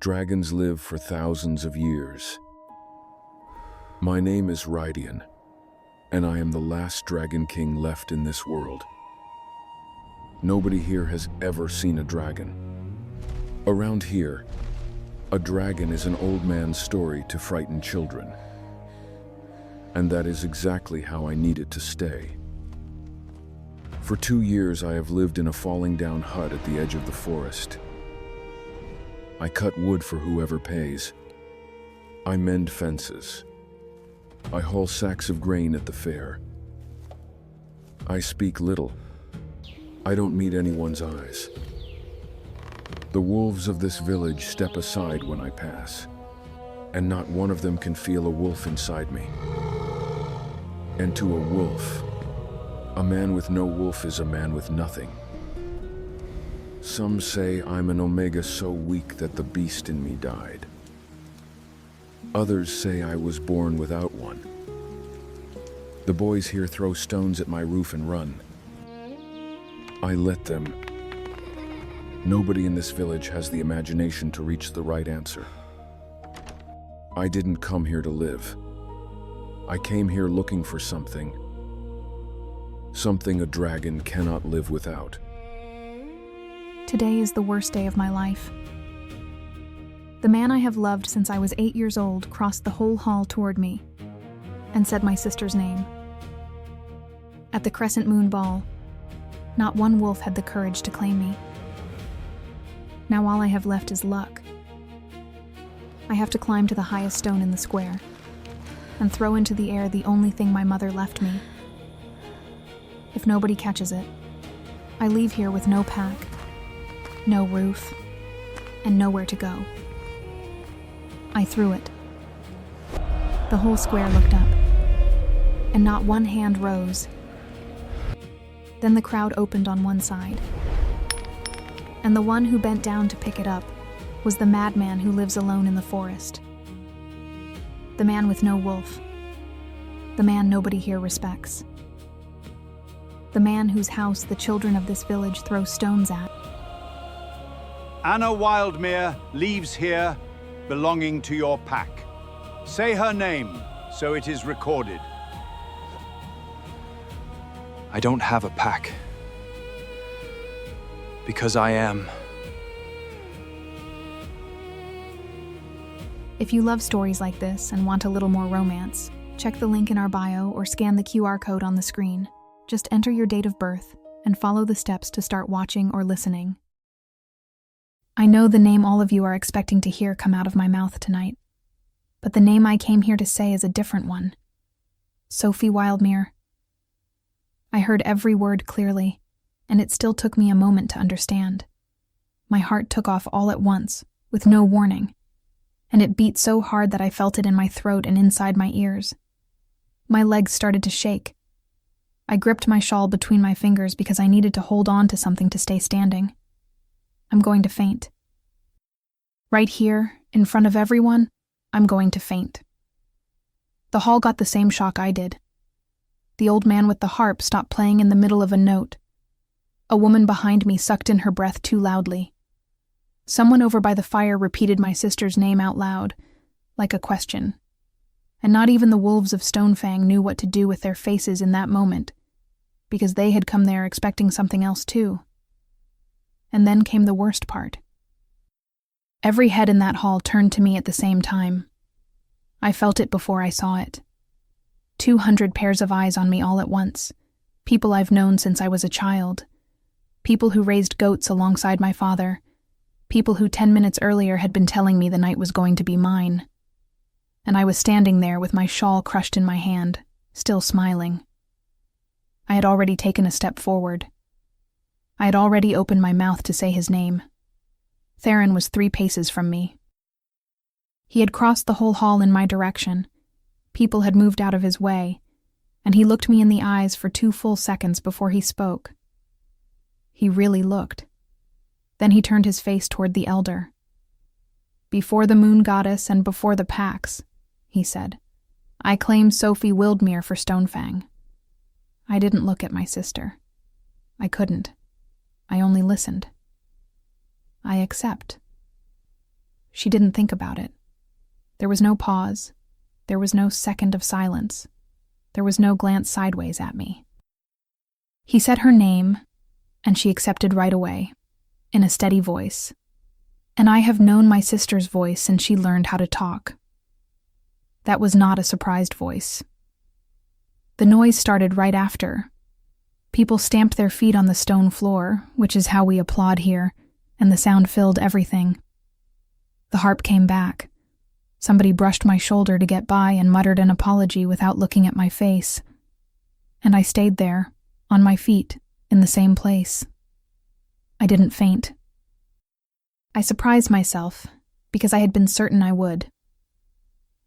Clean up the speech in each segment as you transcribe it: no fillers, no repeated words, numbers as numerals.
Dragons live for thousands of years. My name is Rydian, and I am the last Dragon King left in this world. Nobody here has ever seen a dragon. Around here, a dragon is an old man's story to frighten children. And that is exactly how I need it to stay. For 2 years, I have lived in a falling down hut at the edge of the forest. I cut wood for whoever pays. I mend fences. I haul sacks of grain at the fair. I speak little. I don't meet anyone's eyes. The wolves of this village step aside when I pass, and not one of them can feel a wolf inside me. And to a wolf, a man with no wolf is a man with nothing. Some say I'm an omega so weak that the beast in me died. Others say I was born without one. The boys here throw stones at my roof and run. I let them. Nobody in this village has the imagination to reach the right answer. I didn't come here to live. I came here looking for something. Something a dragon cannot live without. Today is the worst day of my life. The man I have loved since I was 8 years old crossed the whole hall toward me and said my sister's name. At the Crescent Moon Ball, not one wolf had the courage to claim me. Now all I have left is luck. I have to climb to the highest stone in the square and throw into the air the only thing my mother left me. If nobody catches it, I leave here with no pack, no roof, and nowhere to go. I threw it. The whole square looked up, and not one hand rose. Then the crowd opened on one side, and the one who bent down to pick it up was the madman who lives alone in the forest. The man with no wolf. The man nobody here respects. The man whose house the children of this village throw stones at. Anna Wildmere leaves here belonging to your pack. Say her name so it is recorded. I don't have a pack. Because I am. If you love stories like this and want a little more romance, check the link in our bio or scan the QR code on the screen. Just enter your date of birth and follow the steps to start watching or listening. I know the name all of you are expecting to hear come out of my mouth tonight, but the name I came here to say is a different one. Sophie Wildmere. I heard every word clearly, and it still took me a moment to understand. My heart took off all at once, with no warning, and it beat so hard that I felt it in my throat and inside my ears. My legs started to shake. I gripped my shawl between my fingers because I needed to hold on to something to stay standing. I'm going to faint. Right here, in front of everyone, I'm going to faint. The hall got the same shock I did. The old man with the harp stopped playing in the middle of a note. A woman behind me sucked in her breath too loudly. Someone over by the fire repeated my sister's name out loud, like a question. And not even the wolves of Stonefang knew what to do with their faces in that moment, because they had come there expecting something else too. And then came the worst part. Every head in that hall turned to me at the same time. I felt it before I saw it. 200 pairs of eyes on me all at once. People I've known since I was a child. People who raised goats alongside my father. People who 10 minutes earlier had been telling me the night was going to be mine. And I was standing there with my shawl crushed in my hand, still smiling. I had already taken a step forward. I had already opened my mouth to say his name. Theron was 3 paces from me. He had crossed the whole hall in my direction. People had moved out of his way, and he looked me in the eyes for 2 full seconds before he spoke. He really looked. Then he turned his face toward the elder. "Before the moon goddess and before the packs," he said, "I claim Sophie Wildmere for Stonefang." I didn't look at my sister. I couldn't. I only listened. I accept. She didn't think about it. There was no pause. There was no second of silence. There was no glance sideways at me. He said her name, and she accepted right away, in a steady voice. And I have known my sister's voice since she learned how to talk. That was not a surprised voice. The noise started right after. People stamped their feet on the stone floor, which is how we applaud here, and the sound filled everything. The harp came back. Somebody brushed my shoulder to get by and muttered an apology without looking at my face. And I stayed there, on my feet, in the same place. I didn't faint. I surprised myself, because I had been certain I would.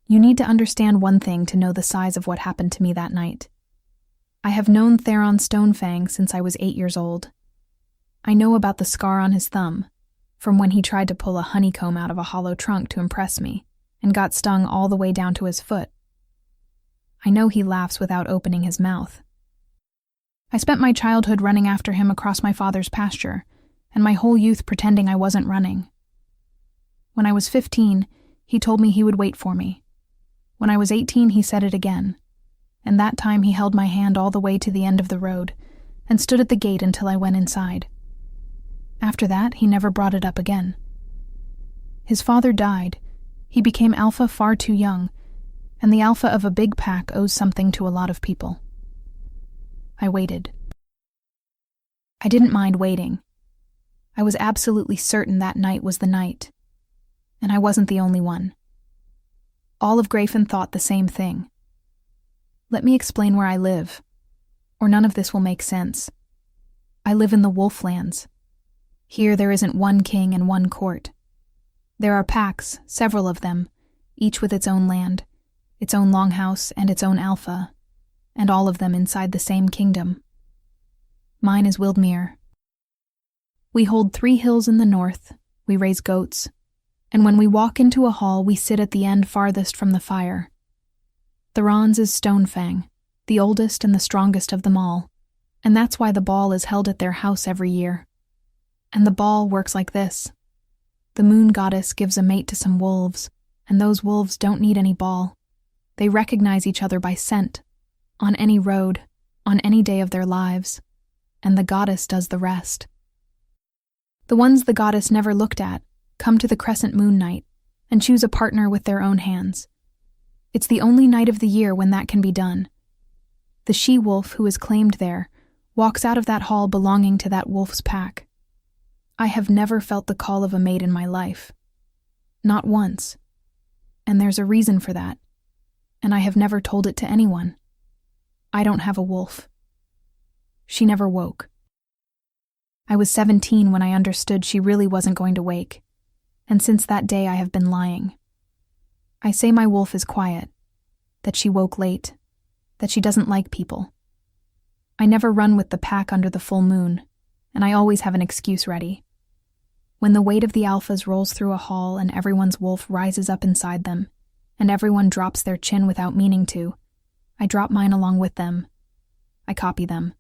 You need to understand one thing to know the size of what happened to me that night. I have known Theron Stonefang since I was 8 years old. I know about the scar on his thumb, from when he tried to pull a honeycomb out of a hollow trunk to impress me, and got stung all the way down to his foot. I know he laughs without opening his mouth. I spent my childhood running after him across my father's pasture, and my whole youth pretending I wasn't running. When I was 15, he told me he would wait for me. When I was 18, he said it again, and that time he held my hand all the way to the end of the road, and stood at the gate until I went inside. After that, he never brought it up again. His father died. He became alpha far too young, and the alpha of a big pack owes something to a lot of people. I waited. I didn't mind waiting. I was absolutely certain that night was the night, and I wasn't the only one. All of Grayfen thought the same thing. Let me explain where I live, or none of this will make sense. I live in the Wolflands. Here there isn't one king and one court. There are packs, several of them, each with its own land, its own longhouse and its own alpha, and all of them inside the same kingdom. Mine is Wildmere. We hold 3 hills in the north, we raise goats, and when we walk into a hall we sit at the end farthest from the fire. Theron's is Stonefang, the oldest and the strongest of them all, and that's why the ball is held at their house every year. And the ball works like this. The moon goddess gives a mate to some wolves, and those wolves don't need any ball. They recognize each other by scent, on any road, on any day of their lives, and the goddess does the rest. The ones the goddess never looked at come to the crescent moon night and choose a partner with their own hands. It's the only night of the year when that can be done. The she-wolf who is claimed there walks out of that hall belonging to that wolf's pack. I have never felt the call of a mate in my life. Not once. And there's a reason for that. And I have never told it to anyone. I don't have a wolf. She never woke. I was 17 when I understood she really wasn't going to wake, and since that day I have been lying. I say my wolf is quiet, that she woke late, that she doesn't like people. I never run with the pack under the full moon, and I always have an excuse ready. When the weight of the alphas rolls through a hall and everyone's wolf rises up inside them, and everyone drops their chin without meaning to, I drop mine along with them. I copy them.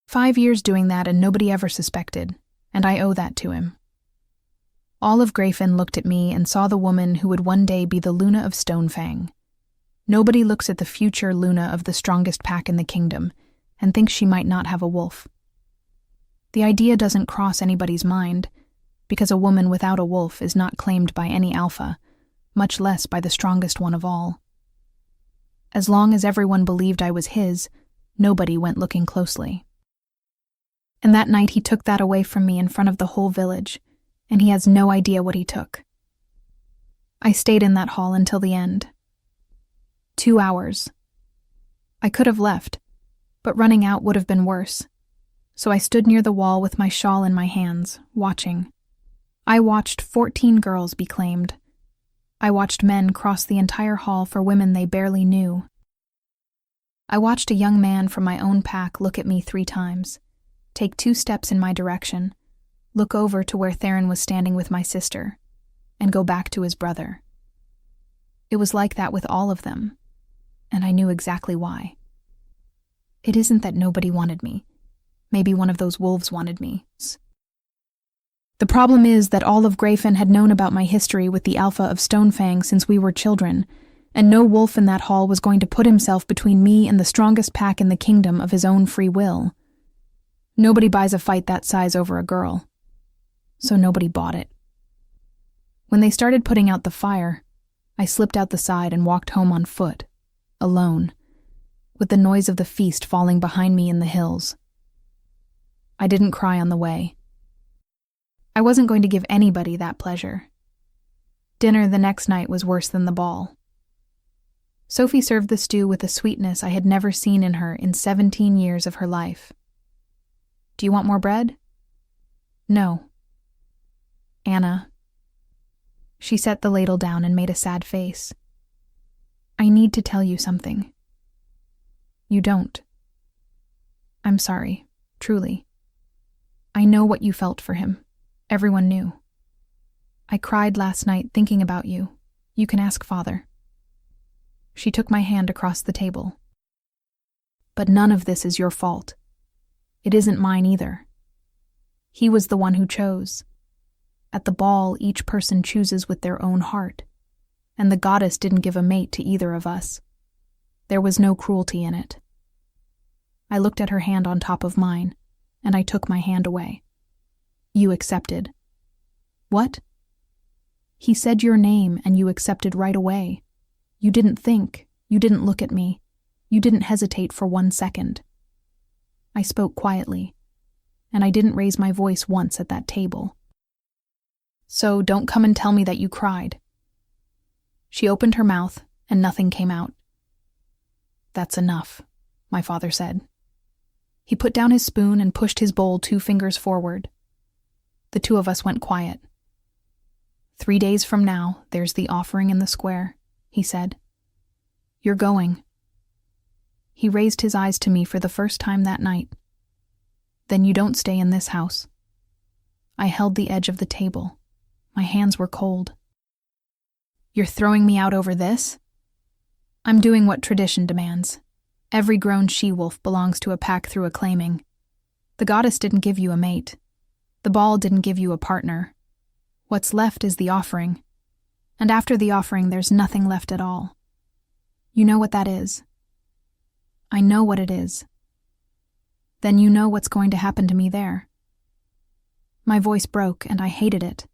5 years doing that and nobody ever suspected, and I owe that to him. All of Grayfen looked at me and saw the woman who would one day be the Luna of Stonefang. Nobody looks at the future Luna of the strongest pack in the kingdom and thinks she might not have a wolf. The idea doesn't cross anybody's mind, because a woman without a wolf is not claimed by any alpha, much less by the strongest one of all. As long as everyone believed I was his, nobody went looking closely. And that night he took that away from me in front of the whole village, and he has no idea what he took. I stayed in that hall until the end. 2 hours. I could have left, but running out would have been worse. So I stood near the wall with my shawl in my hands, watching. I watched 14 girls be claimed. I watched men cross the entire hall for women they barely knew. I watched a young man from my own pack look at me 3 times, take 2 steps in my direction, look over to where Theron was standing with my sister, and go back to his brother. It was like that with all of them, and I knew exactly why. It isn't that nobody wanted me. Maybe one of those wolves wanted me. The problem is that all of Grayfen had known about my history with the Alpha of Stonefang since we were children, and no wolf in that hall was going to put himself between me and the strongest pack in the kingdom of his own free will. Nobody buys a fight that size over a girl. So nobody bought it. When they started putting out the fire, I slipped out the side and walked home on foot, alone, with the noise of the feast falling behind me in the hills. I didn't cry on the way. I wasn't going to give anybody that pleasure. Dinner the next night was worse than the ball. Sophie served the stew with a sweetness I had never seen in her in 17 years of her life. Do you want more bread? No. Anna. She set the ladle down and made a sad face. I need to tell you something. You don't. I'm sorry, truly. I know what you felt for him. Everyone knew. I cried last night thinking about you. You can ask Father. She took my hand across the table. But none of this is your fault. It isn't mine either. He was the one who chose. At the ball, each person chooses with their own heart, and the goddess didn't give a mate to either of us. There was no cruelty in it. I looked at her hand on top of mine, and I took my hand away. You accepted. What? He said your name, and you accepted right away. You didn't think. You didn't look at me. You didn't hesitate for 1 second. I spoke quietly, and I didn't raise my voice once at that table. So don't come and tell me that you cried. She opened her mouth, and nothing came out. That's enough, my father said. He put down his spoon and pushed his bowl 2 fingers forward. The two of us went quiet. 3 days from now, there's the offering in the square, he said. You're going. He raised his eyes to me for the first time that night. Then you don't stay in this house. I held the edge of the table. My hands were cold. You're throwing me out over this? I'm doing what tradition demands. Every grown she-wolf belongs to a pack through a claiming. The goddess didn't give you a mate. The ball didn't give you a partner. What's left is the offering. And after the offering, there's nothing left at all. You know what that is. I know what it is. Then you know what's going to happen to me there. My voice broke, and I hated it.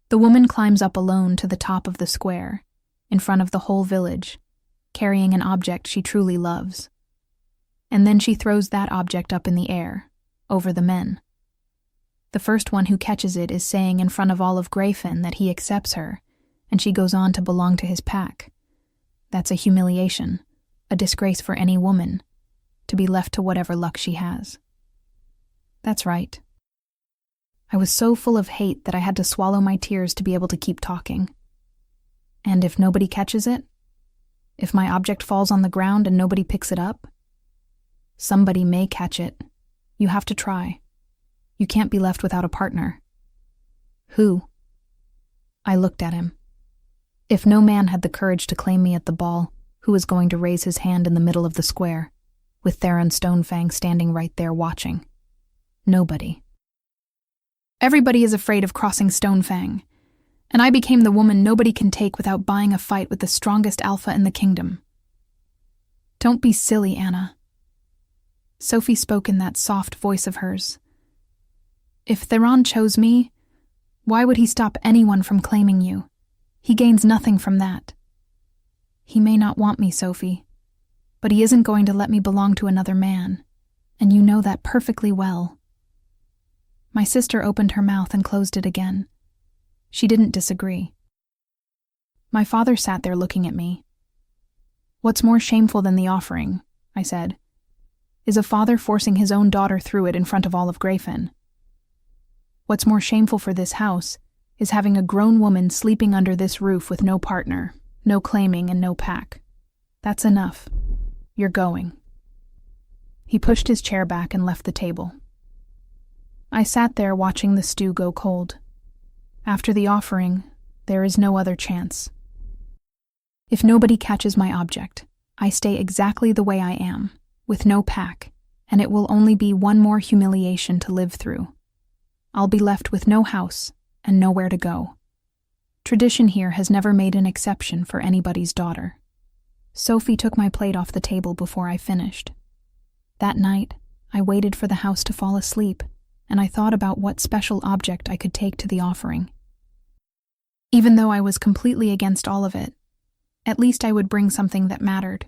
The woman climbs up alone to the top of the square, in front of the whole village, carrying an object she truly loves. And then she throws that object up in the air, over the men. The first one who catches it is saying in front of all of Grayfen that he accepts her, and she goes on to belong to his pack. That's a humiliation, a disgrace for any woman, to be left to whatever luck she has. That's right. I was so full of hate that I had to swallow my tears to be able to keep talking. And if nobody catches it? If my object falls on the ground and nobody picks it up? Somebody may catch it. You have to try. You can't be left without a partner. Who? I looked at him. If no man had the courage to claim me at the ball, who was going to raise his hand in the middle of the square, with Theron Stonefang standing right there watching? Nobody. Everybody is afraid of crossing Stonefang, and I became the woman nobody can take without buying a fight with the strongest alpha in the kingdom. Don't be silly, Anna. Sophie spoke in that soft voice of hers. If Theron chose me, why would he stop anyone from claiming you? He gains nothing from that. He may not want me, Sophie, but he isn't going to let me belong to another man, and you know that perfectly well. My sister opened her mouth and closed it again. She didn't disagree. My father sat there looking at me. What's more shameful than the offering, I said, is a father forcing his own daughter through it in front of all of Grayfen. What's more shameful for this house is having a grown woman sleeping under this roof with no partner, no claiming, and no pack. That's enough. You're going. He pushed his chair back and left the table. I sat there watching the stew go cold. After the offering, there is no other chance. If nobody catches my object, I stay exactly the way I am, with no pack, and it will only be one more humiliation to live through. I'll be left with no house and nowhere to go. Tradition here has never made an exception for anybody's daughter. Sophie took my plate off the table before I finished. That night, I waited for the house to fall asleep, and I thought about what special object I could take to the offering. Even though I was completely against all of it, at least I would bring something that mattered.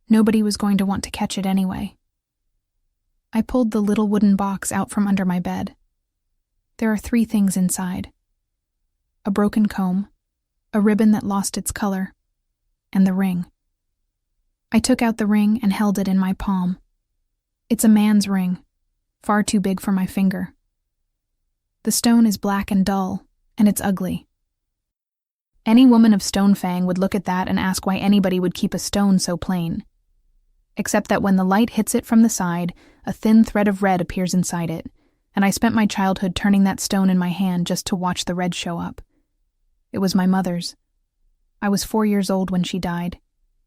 Nobody was going to want to catch it anyway. I pulled the little wooden box out from under my bed. There are 3 things inside: a broken comb, a ribbon that lost its color, and the ring. I took out the ring and held it in my palm. It's a man's ring, far too big for my finger. The stone is black and dull, and it's ugly. Any woman of Stonefang would look at that and ask why anybody would keep a stone so plain. Except that when the light hits it from the side, a thin thread of red appears inside it, and I spent my childhood turning that stone in my hand just to watch the red show up. It was my mother's. I was 4 years old when she died,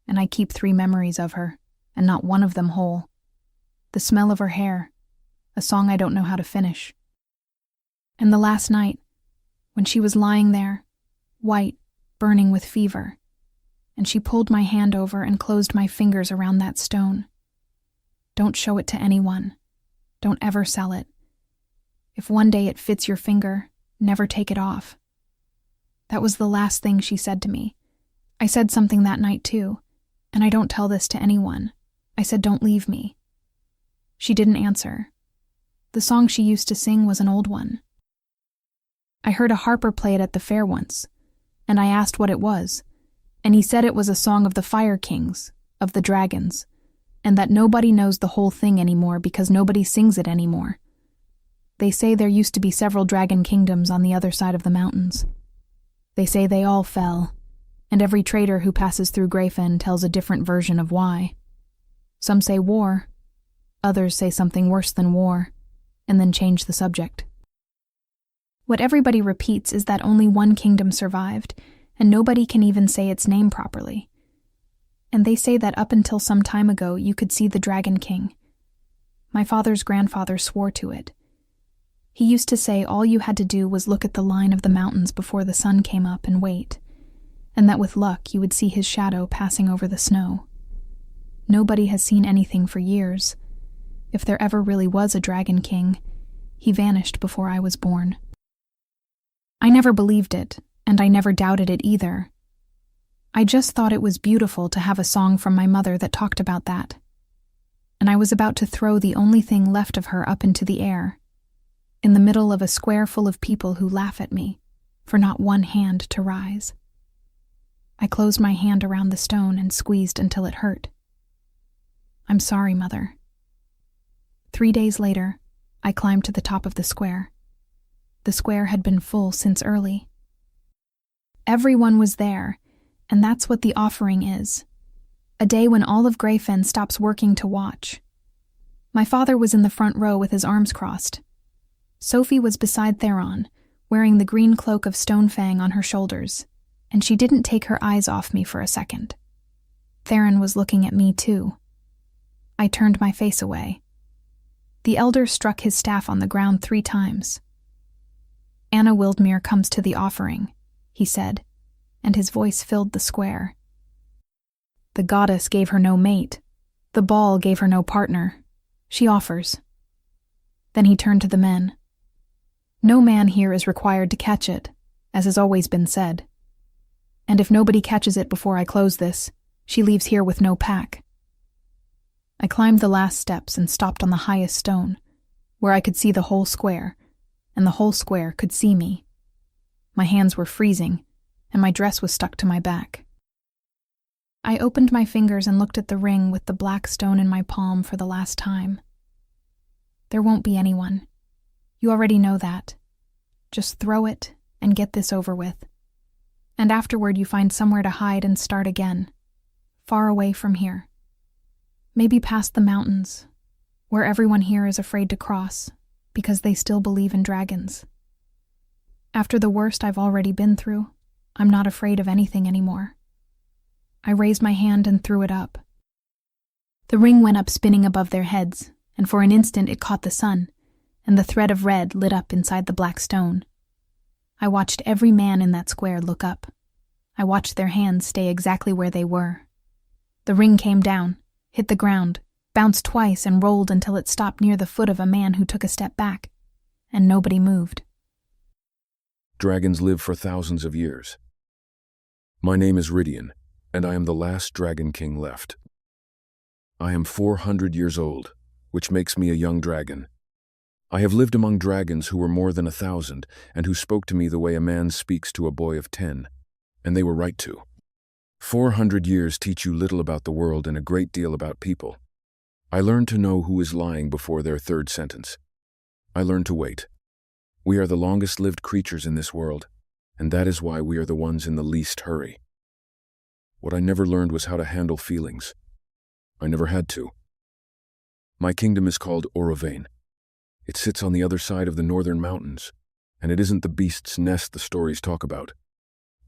and I keep 3 memories of her, and not one of them whole. The smell of her hair, a song I don't know how to finish. And the last night, when she was lying there, white, burning with fever, and she pulled my hand over and closed my fingers around that stone. Don't show it to anyone. Don't ever sell it. If one day it fits your finger, never take it off. That was the last thing she said to me. I said something that night too, and I don't tell this to anyone. I said, don't leave me. She didn't answer. The song she used to sing was an old one. I heard a harper play it at the fair once, and I asked what it was, and he said it was a song of the Fire Kings, of the dragons, and that nobody knows the whole thing anymore because nobody sings it anymore. They say there used to be several dragon kingdoms on the other side of the mountains. They say they all fell, and every trader who passes through Greyfen tells a different version of why. Some say war, others say something worse than war, and then change the subject. What everybody repeats is that only one kingdom survived, and nobody can even say its name properly. And they say that up until some time ago you could see the Dragon King. My father's grandfather swore to it. He used to say all you had to do was look at the line of the mountains before the sun came up and wait, and that with luck you would see his shadow passing over the snow. Nobody has seen anything for years. If there ever really was a Dragon King, he vanished before I was born. I never believed it, and I never doubted it either. I just thought it was beautiful to have a song from my mother that talked about that. And I was about to throw the only thing left of her up into the air, in the middle of a square full of people who laugh at me for not one hand to rise. I closed my hand around the stone and squeezed until it hurt. I'm sorry, Mother. 3 days later, I climbed to the top of the square. The square had been full since early. Everyone was there, and that's what the offering is. A day when all of Greyfen stops working to watch. My father was in the front row with his arms crossed. Sophie was beside Theron, wearing the green cloak of Stonefang on her shoulders, and she didn't take her eyes off me for a second. Theron was looking at me too. I turned my face away. The elder struck his staff on the ground 3 times. Anna Wildmere comes to the offering, he said, and his voice filled the square. The goddess gave her no mate. The ball gave her no partner. She offers. Then he turned to the men. No man here is required to catch it, as has always been said. And if nobody catches it before I close this, she leaves here with no pack. I climbed the last steps and stopped on the highest stone, where I could see the whole square, and the whole square could see me. My hands were freezing, and my dress was stuck to my back. I opened my fingers and looked at the ring with the black stone in my palm for the last time. There won't be anyone. You already know that. Just throw it and get this over with. And afterward you find somewhere to hide and start again, far away from here. Maybe past the mountains, where everyone here is afraid to cross, because they still believe in dragons. After the worst I've already been through, I'm not afraid of anything anymore. I raised my hand and threw it up. The ring went up spinning above their heads, and for an instant it caught the sun, and the thread of red lit up inside the black stone. I watched every man in that square look up. I watched their hands stay exactly where they were. The ring came down, hit the ground, bounced twice and rolled until it stopped near the foot of a man who took a step back, and nobody moved. Dragons live for thousands of years. My name is Rydian, and I am the last Dragon King left. I am 400 years old, which makes me a young dragon. I have lived among dragons who were more than 1,000 and who spoke to me the way a man speaks to a boy of 10, and they were right to. 400 years teach you little about the world and a great deal about people. I learned to know who is lying before their third sentence. I learned to wait. We are the longest-lived creatures in this world, and that is why we are the ones in the least hurry. What I never learned was how to handle feelings. I never had to. My kingdom is called Auravane. It sits on the other side of the northern mountains, and it isn't the beast's nest the stories talk about.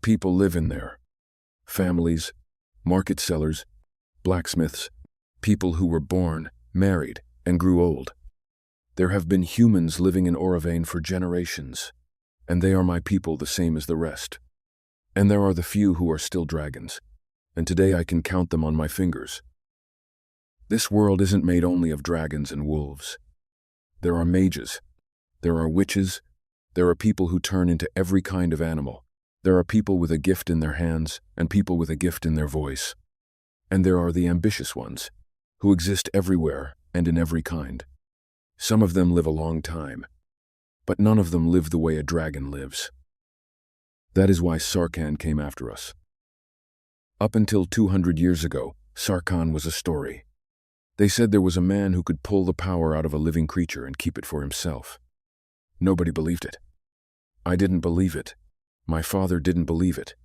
People live in there. Families, market sellers, blacksmiths, people who were born, married, and grew old. There have been humans living in Auravane for generations, and they are my people the same as the rest. And there are the few who are still dragons, and today I can count them on my fingers. This world isn't made only of dragons and wolves. There are mages, there are witches, there are people who turn into every kind of animal. There are people with a gift in their hands and people with a gift in their voice. And there are the ambitious ones, who exist everywhere and in every kind. Some of them live a long time, but none of them live the way a dragon lives. That is why Sarkhan came after us. Up until 200 years ago, Sarkhan was a story. They said there was a man who could pull the power out of a living creature and keep it for himself. Nobody believed it. I didn't believe it. My father didn't believe it.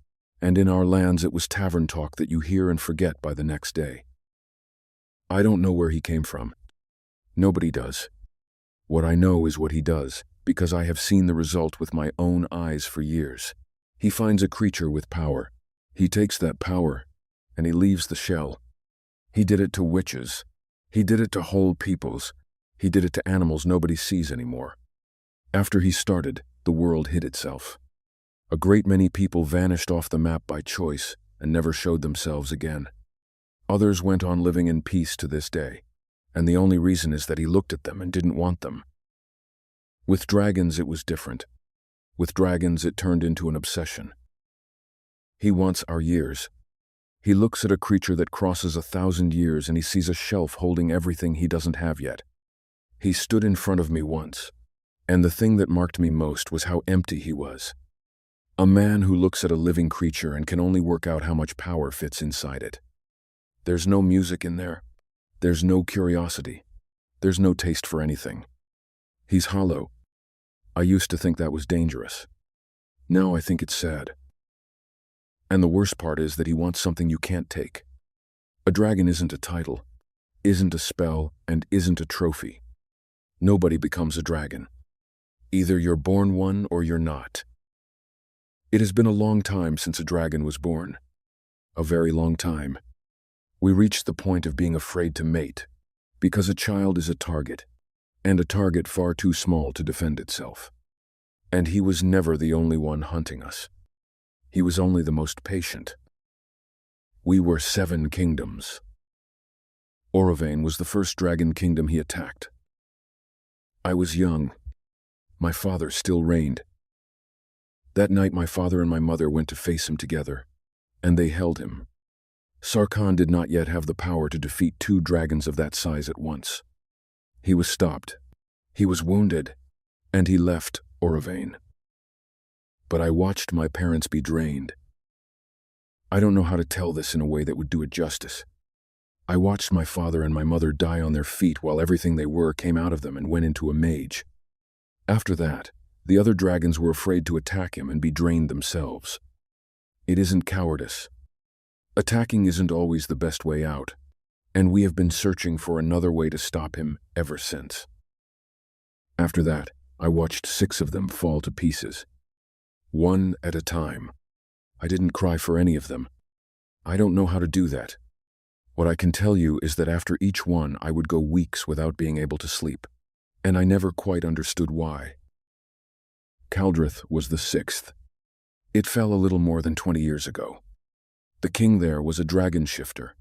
And in our lands it was tavern talk that you hear and forget by the next day. I don't know where he came from. Nobody does. What I know is what he does, because I have seen the result with my own eyes for years. He finds a creature with power. He takes that power, and he leaves the shell. He did it to witches. He did it to whole peoples. He did it to animals nobody sees anymore. After he started, the world hid itself. A great many people vanished off the map by choice and never showed themselves again. Others went on living in peace to this day, and the only reason is that he looked at them and didn't want them. With dragons it was different. With dragons it turned into an obsession. He wants our years. He looks at a creature that crosses 1,000 years and he sees a shelf holding everything he doesn't have yet. He stood in front of me once, and the thing that marked me most was how empty he was. A man who looks at a living creature and can only work out how much power fits inside it. There's no music in there. There's no curiosity. There's no taste for anything. He's hollow. I used to think that was dangerous. Now I think it's sad. And the worst part is that he wants something you can't take. A dragon isn't a title, isn't a spell, and isn't a trophy. Nobody becomes a dragon. Either you're born one or you're not. It has been a long time since a dragon was born. A very long time. We reached the point of being afraid to mate, because a child is a target, and a target far too small to defend itself. And he was never the only one hunting us. He was only the most patient. We were 7 kingdoms. Auravane was the first dragon kingdom he attacked. I was young. My father still reigned. That night my father and my mother went to face him together, and they held him. Sarkhan did not yet have the power to defeat 2 dragons of that size at once. He was stopped. He was wounded, and he left Auravane. But I watched my parents be drained. I don't know how to tell this in a way that would do it justice. I watched my father and my mother die on their feet while everything they were came out of them and went into a mage. After that, the other dragons were afraid to attack him and be drained themselves. It isn't cowardice. Attacking isn't always the best way out, and we have been searching for another way to stop him ever since. After that, I watched 6 of them fall to pieces. One at a time. I didn't cry for any of them. I don't know how to do that. What I can tell you is that after each one I would go weeks without being able to sleep. and I never quite understood why. Caldrith was the sixth. It fell a little more than 20 years ago. The king there was a dragon shifter,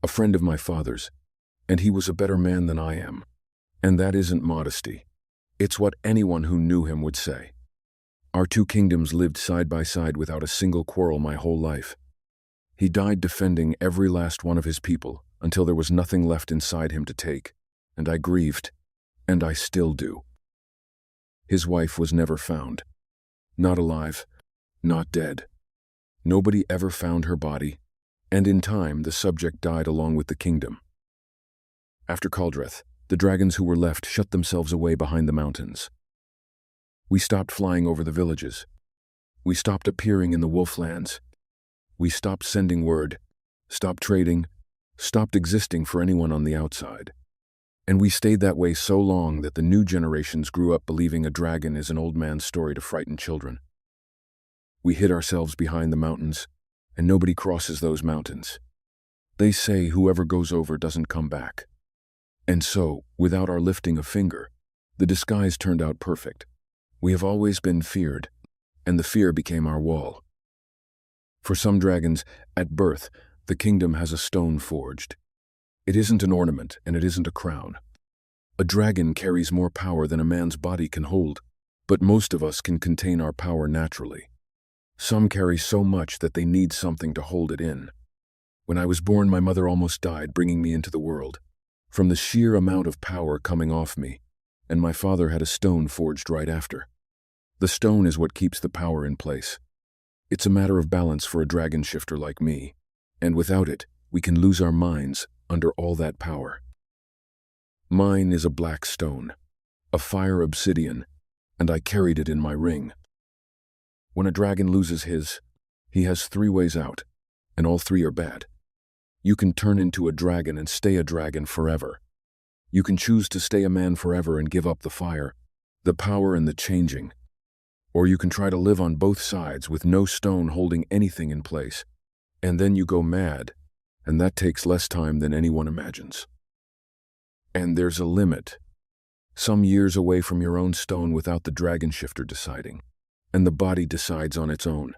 a friend of my father's, and he was a better man than I am. And that isn't modesty. It's what anyone who knew him would say. Our two kingdoms lived side by side without a single quarrel my whole life. He died defending every last one of his people until there was nothing left inside him to take, and I grieved, and I still do. His wife was never found. Not alive, not dead. Nobody ever found her body, and in time the subject died along with the kingdom. After Caldrith, the dragons who were left shut themselves away behind the mountains. We stopped flying over the villages. We stopped appearing in the wolflands. We stopped sending word, stopped trading, stopped existing for anyone on the outside. And we stayed that way so long that the new generations grew up believing a dragon is an old man's story to frighten children. We hid ourselves behind the mountains, and nobody crosses those mountains. They say whoever goes over doesn't come back. And so, without our lifting a finger, the disguise turned out perfect. We have always been feared, and the fear became our wall. For some dragons, at birth, the kingdom has a stone forged. It isn't an ornament, and it isn't a crown. A dragon carries more power than a man's body can hold, but most of us can contain our power naturally. Some carry so much that they need something to hold it in. When I was born, my mother almost died, bringing me into the world, from the sheer amount of power coming off me, and my father had a stone forged right after. The stone is what keeps the power in place. It's a matter of balance for a dragon shifter like me, and without it, we can lose our minds under all that power. Mine is a black stone, a fire obsidian, and I carried it in my ring. When a dragon loses his, he has 3 ways out, and all 3 are bad. You can turn into a dragon and stay a dragon forever. You can choose to stay a man forever and give up the fire, the power and the changing. Or you can try to live on both sides with no stone holding anything in place. And then you go mad, and that takes less time than anyone imagines. And there's a limit. Some years away from your own stone without the dragon shifter deciding. And the body decides on its own,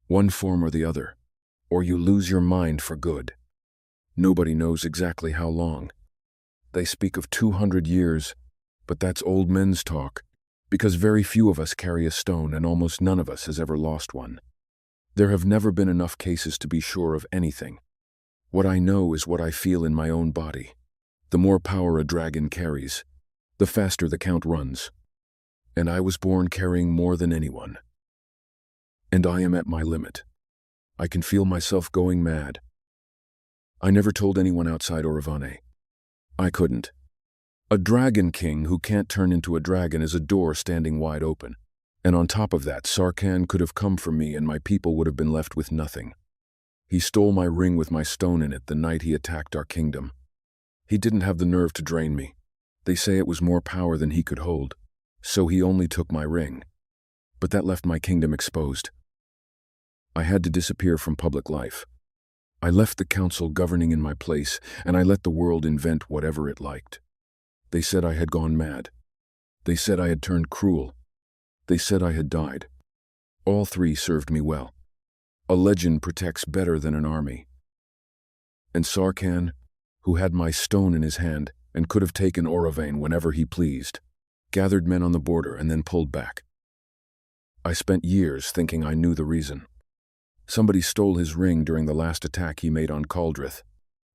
one form or the other. Or you lose your mind for good. Nobody knows exactly how long. They speak of 200 years, but that's old men's talk, because very few of us carry a stone and almost none of us has ever lost one. There have never been enough cases to be sure of anything. What I know is what I feel in my own body. The more power a dragon carries, the faster the count runs. And I was born carrying more than anyone. And I am at my limit. I can feel myself going mad. I never told anyone outside Oravane. I couldn't. A dragon king who can't turn into a dragon is a door standing wide open. And on top of that, Sarkhan could have come for me and my people would have been left with nothing. He stole my ring with my stone in it the night he attacked our kingdom. He didn't have the nerve to drain me. They say it was more power than he could hold, so he only took my ring. But that left my kingdom exposed. I had to disappear from public life. I left the council governing in my place, and I let the world invent whatever it liked. They said I had gone mad. They said I had turned cruel. They said I had died. All 3 served me well. A legend protects better than an army. And Sarkhan, who had my stone in his hand and could have taken Oravane whenever he pleased, gathered men on the border and then pulled back. I spent years thinking I knew the reason. Somebody stole his ring during the last attack he made on Caldrith,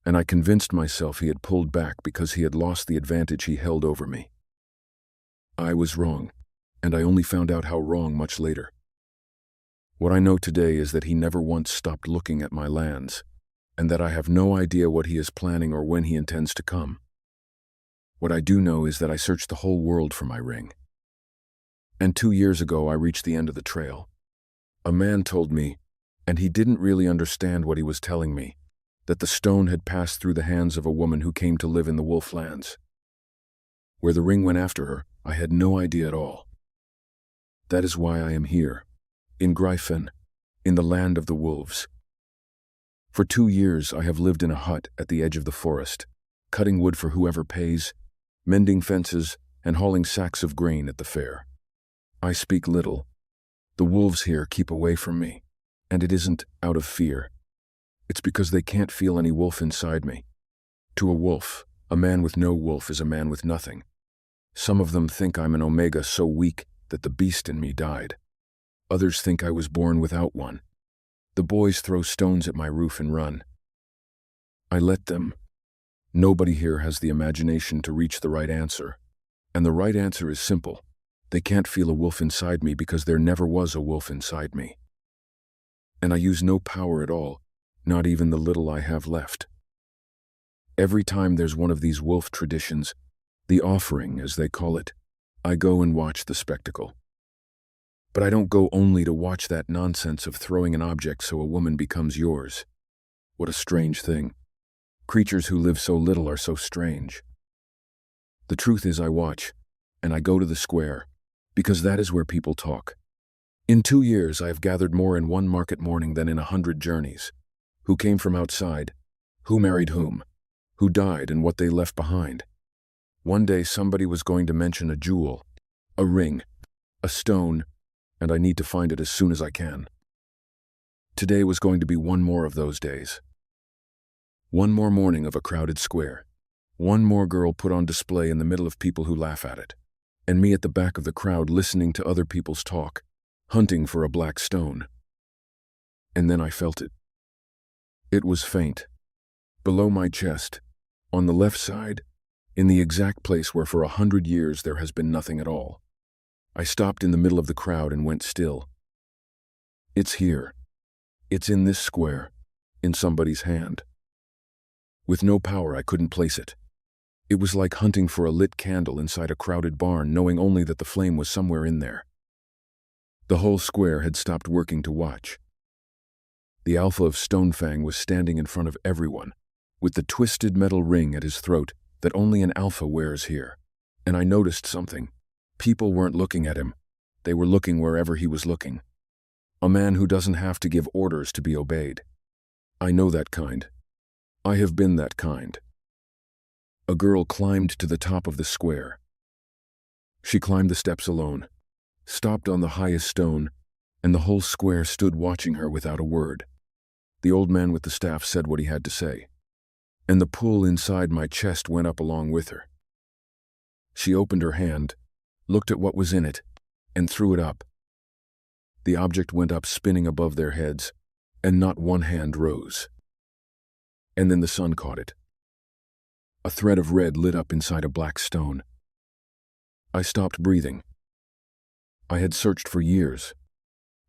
and I convinced myself he had pulled back because he had lost the advantage he held over me. I was wrong, and I only found out how wrong much later. What I know today is that he never once stopped looking at my lands, and that I have no idea what he is planning or when he intends to come. What I do know is that I searched the whole world for my ring. And 2 years ago I reached the end of the trail. A man told me, and he didn't really understand what he was telling me, that the stone had passed through the hands of a woman who came to live in the Wolflands. Where the ring went after her, I had no idea at all. That is why I am here, in Gryphon, in the land of the wolves. For 2 years I have lived in a hut at the edge of the forest, cutting wood for whoever pays, mending fences, and hauling sacks of grain at the fair. I speak little. The wolves here keep away from me, and it isn't out of fear. It's because they can't feel any wolf inside me. To a wolf, a man with no wolf is a man with nothing. Some of them think I'm an omega so weak that the beast in me died. Others think I was born without one. The boys throw stones at my roof and run. I let them. Nobody here has the imagination to reach the right answer. And the right answer is simple. They can't feel a wolf inside me because there never was a wolf inside me. And I use no power at all, not even the little I have left. Every time there's one of these wolf traditions, the offering, as they call it, I go and watch the spectacle. But I don't go only to watch that nonsense of throwing an object so a woman becomes yours. What a strange thing. Creatures who live so little are so strange. The truth is I watch, and I go to the square, because that is where people talk. In 2 years I have gathered more in one market morning than in 100 journeys. Who came from outside? Who married whom? Who died and what they left behind? One day somebody was going to mention a jewel, a ring, a stone, and I need to find it as soon as I can. Today was going to be one more of those days. One more morning of a crowded square. One more girl put on display in the middle of people who laugh at it. And me at the back of the crowd listening to other people's talk, hunting for a black stone. And then I felt it. It was faint. Below my chest, on the left side, in the exact place where for 100 years there has been nothing at all. I stopped in the middle of the crowd and went still. It's here. It's in this square, in somebody's hand. With no power, I couldn't place it. It was like hunting for a lit candle inside a crowded barn, knowing only that the flame was somewhere in there. The whole square had stopped working to watch. The Alpha of Stonefang was standing in front of everyone, with the twisted metal ring at his throat that only an Alpha wears here. And I noticed something. People weren't looking at him. They were looking wherever he was looking. A man who doesn't have to give orders to be obeyed. I know that kind. I have been that kind. A girl climbed to the top of the square. She climbed the steps alone, stopped on the highest stone, and the whole square stood watching her without a word. The old man with the staff said what he had to say, and the pull inside my chest went up along with her. She opened her hand, looked at what was in it, and threw it up. The object went up spinning above their heads, and not one hand rose. And then the sun caught it. A thread of red lit up inside a black stone. I stopped breathing. I had searched for years,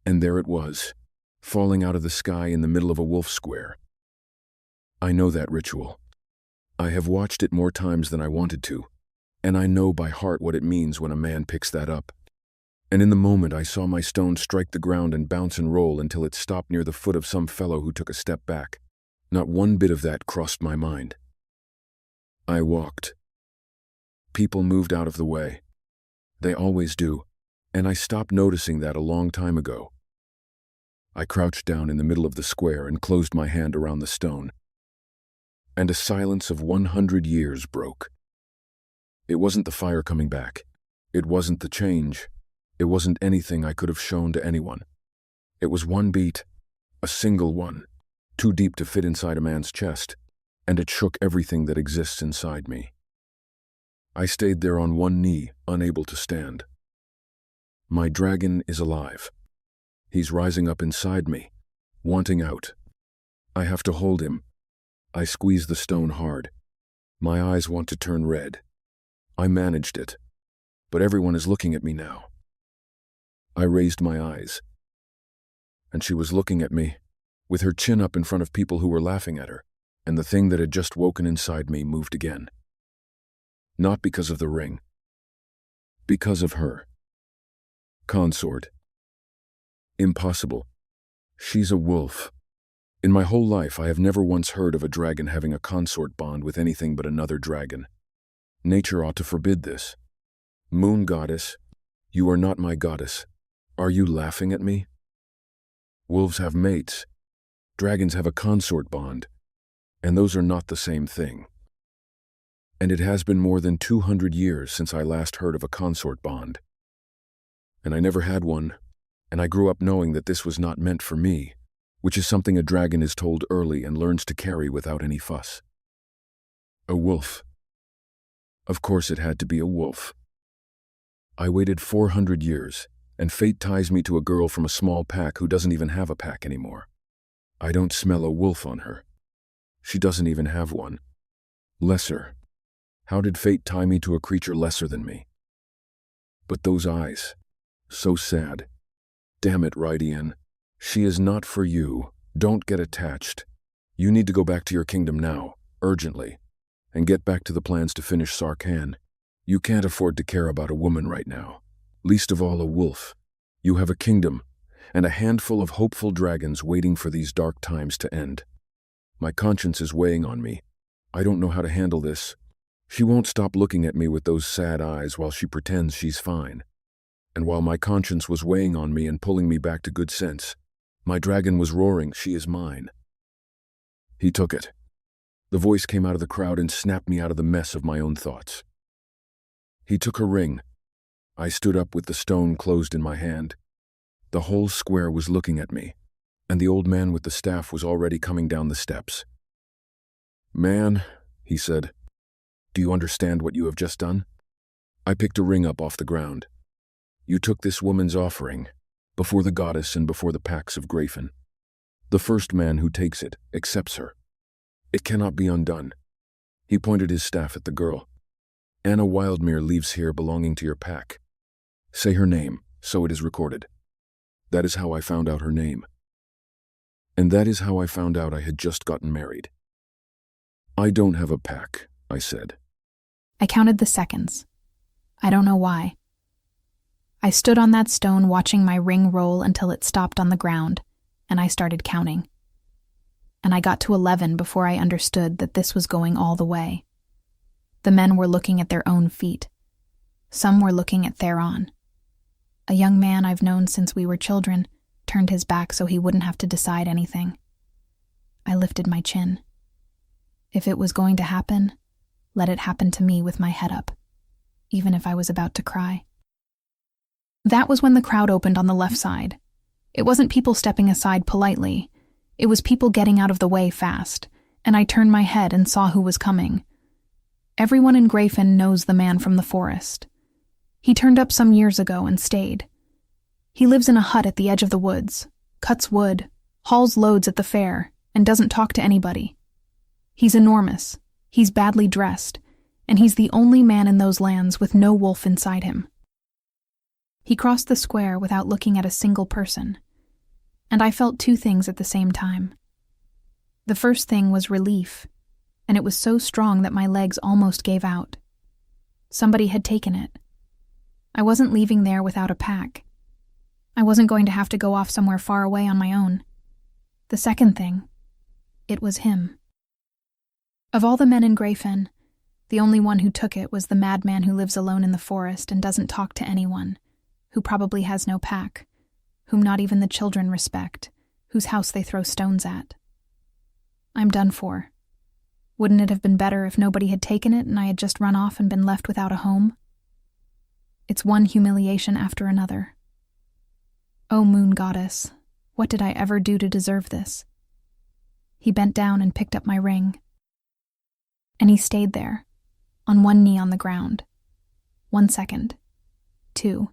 and there it was, falling out of the sky in the middle of a wolf square. I know that ritual. I have watched it more times than I wanted to, and I know by heart what it means when a man picks that up. And in the moment I saw my stone strike the ground and bounce and roll until it stopped near the foot of some fellow who took a step back. Not one bit of that crossed my mind. I walked. People moved out of the way. They always do, and I stopped noticing that a long time ago. I crouched down in the middle of the square and closed my hand around the stone. And a silence of 100 years broke. It wasn't the fire coming back. It wasn't the change. It wasn't anything I could have shown to anyone. It was one beat, a single one, too deep to fit inside a man's chest, and it shook everything that exists inside me. I stayed there on one knee, unable to stand. My dragon is alive. He's rising up inside me, wanting out. I have to hold him. I squeeze the stone hard. My eyes want to turn red. I managed it, but everyone is looking at me now. I raised my eyes, and she was looking at me, with her chin up in front of people who were laughing at her, and the thing that had just woken inside me moved again. Not because of the ring. Because of her. Consort. Impossible. She's a wolf. In my whole life, I have never once heard of a dragon having a consort bond with anything but another dragon. Nature ought to forbid this. Moon goddess, you are not my goddess. Are you laughing at me? Wolves have mates. Dragons have a consort bond. And those are not the same thing. And it has been more than 200 years since I last heard of a consort bond. And I never had one, and I grew up knowing that this was not meant for me, which is something a dragon is told early and learns to carry without any fuss. A wolf. Of course it had to be a wolf. I waited 400 years, and fate ties me to a girl from a small pack who doesn't even have a pack anymore. I don't smell a wolf on her. She doesn't even have one. Lesser. How did fate tie me to a creature lesser than me? But those eyes, so sad. Damn it, Rydian. She is not for you. Don't get attached. You need to go back to your kingdom now, urgently, and get back to the plans to finish Sarkhan. You can't afford to care about a woman right now, least of all a wolf. You have a kingdom, and a handful of hopeful dragons waiting for these dark times to end. My conscience is weighing on me. I don't know how to handle this. She won't stop looking at me with those sad eyes while she pretends she's fine. And while my conscience was weighing on me and pulling me back to good sense, my dragon was roaring, "She is mine." He took it. The voice came out of the crowd and snapped me out of the mess of my own thoughts. He took her ring. I stood up with the stone closed in my hand. The whole square was looking at me, and the old man with the staff was already coming down the steps. "Man," he said, "do you understand what you have just done?" I picked a ring up off the ground. "You took this woman's offering, before the goddess and before the packs of Grafen. The first man who takes it accepts her. It cannot be undone." He pointed his staff at the girl. "Anna Wildmere leaves here belonging to your pack. Say her name, so it is recorded." That is how I found out her name. And that is how I found out I had just gotten married. "I don't have a pack," I said. I counted the seconds. I don't know why. I stood on that stone watching my ring roll until it stopped on the ground, and I started counting. And I got to 11 before I understood that this was going all the way. The men were looking at their own feet. Some were looking at Theron. A young man I've known since we were children turned his back so he wouldn't have to decide anything. I lifted my chin. If it was going to happen, let it happen to me with my head up, even if I was about to cry. That was when the crowd opened on the left side. It wasn't people stepping aside politely. It was people getting out of the way fast, and I turned my head and saw who was coming. Everyone in Grafen knows the man from the forest. He turned up some years ago and stayed. He lives in a hut at the edge of the woods, cuts wood, hauls loads at the fair, and doesn't talk to anybody. He's enormous, he's badly dressed, and he's the only man in those lands with no wolf inside him. He crossed the square without looking at a single person, and I felt two things at the same time. The first thing was relief, and it was so strong that my legs almost gave out. Somebody had taken it. I wasn't leaving there without a pack. I wasn't going to have to go off somewhere far away on my own. The second thing, it was him. Of all the men in Grafen, the only one who took it was the madman who lives alone in the forest and doesn't talk to anyone, who probably has no pack, whom not even the children respect, whose house they throw stones at. I'm done for. Wouldn't it have been better if nobody had taken it and I had just run off and been left without a home? It's one humiliation after another. Oh, moon goddess, what did I ever do to deserve this? He bent down and picked up my ring. And he stayed there, on one knee on the ground. 1 second. 2.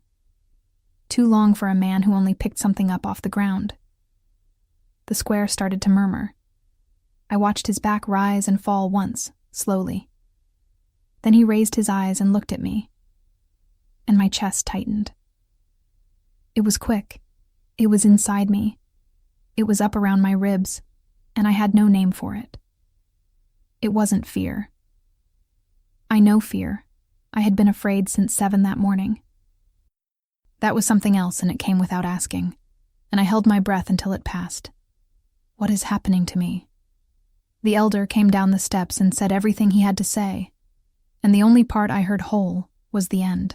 Too long for a man who only picked something up off the ground. The square started to murmur. I watched his back rise and fall once, slowly. Then he raised his eyes and looked at me, and my chest tightened. It was quick. It was inside me. It was up around my ribs, and I had no name for it. It wasn't fear. I know fear. I had been afraid since 7 that morning. That was something else, and it came without asking, and I held my breath until it passed. What is happening to me? The elder came down the steps and said everything he had to say, and the only part I heard whole was the end.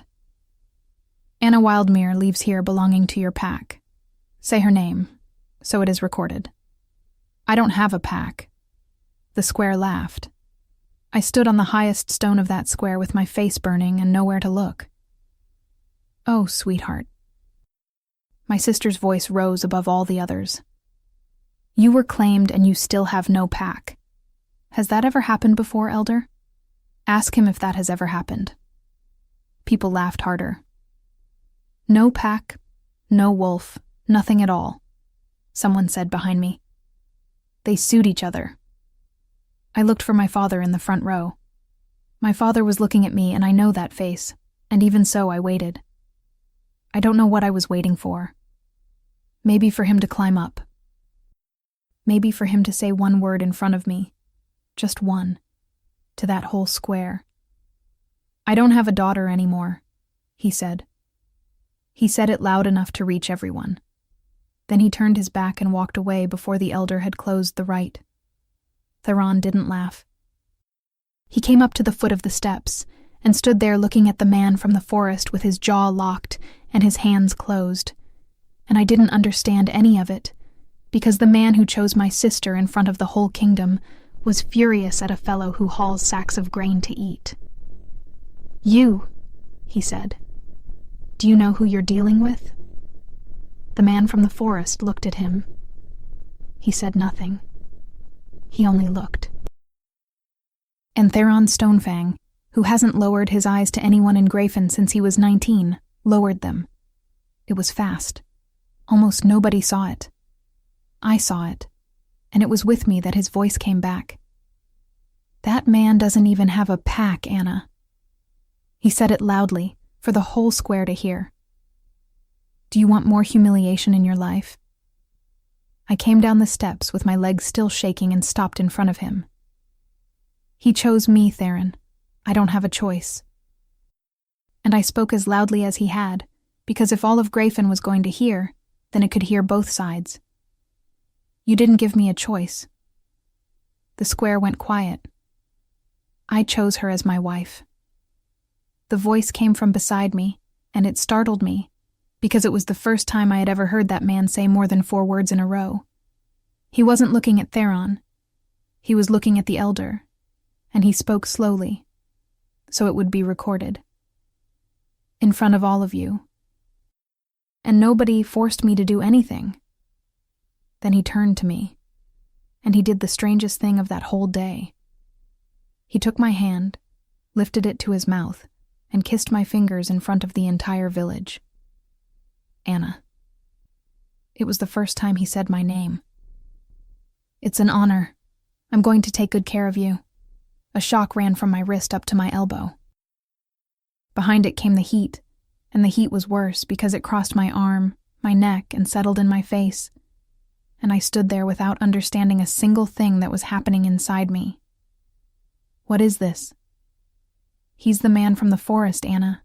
Anna Wildmere leaves here belonging to your pack. Say her name, so it is recorded. I don't have a pack. The square laughed. I stood on the highest stone of that square with my face burning and nowhere to look. "Oh, sweetheart." My sister's voice rose above all the others. "You were claimed and you still have no pack. Has that ever happened before, Elder? Ask him if that has ever happened." People laughed harder. "No pack, no wolf, nothing at all," someone said behind me. "They sued each other." I looked for my father in the front row. My father was looking at me, and I know that face, and even so I waited. I don't know what I was waiting for. Maybe for him to climb up. Maybe for him to say one word in front of me. Just one. To that whole square. "I don't have a daughter anymore," he said. He said it loud enough to reach everyone. Then he turned his back and walked away before the elder had closed the rite. Theron didn't laugh. He came up to the foot of the steps and stood there looking at the man from the forest with his jaw locked and his hands closed. And I didn't understand any of it, because the man who chose my sister in front of the whole kingdom was furious at a fellow who hauls sacks of grain to eat. "You," he said. "Do you know who you're dealing with?" The man from the forest looked at him. He said nothing. He only looked. And Theron Stonefang, who hasn't lowered his eyes to anyone in Grayfen since he was 19, lowered them. It was fast. Almost nobody saw it. I saw it, and it was with me that his voice came back. "That man doesn't even have a pack, Anna." He said it loudly, for the whole square to hear. "Do you want more humiliation in your life?" I came down the steps with my legs still shaking and stopped in front of him. "He chose me, Theron. I don't have a choice." And I spoke as loudly as he had, because if all of Grayfen was going to hear, then it could hear both sides. "You didn't give me a choice." The square went quiet. I chose her as my wife. The voice came from beside me, and it startled me, because it was the first time I had ever heard that man say more than 4 words in a row. He wasn't looking at Theron. He was looking at the elder, and he spoke slowly, so it would be recorded. "In front of all of you. And nobody forced me to do anything." Then he turned to me, and he did the strangest thing of that whole day. He took my hand, lifted it to his mouth, and kissed my fingers in front of the entire village. Anna. It was the first time he said my name. "It's an honor. I'm going to take good care of you." A shock ran from my wrist up to my elbow. Behind it came the heat, and the heat was worse because it crossed my arm, my neck, and settled in my face. And I stood there without understanding a single thing that was happening inside me. "What is this?" "He's the man from the forest, Anna.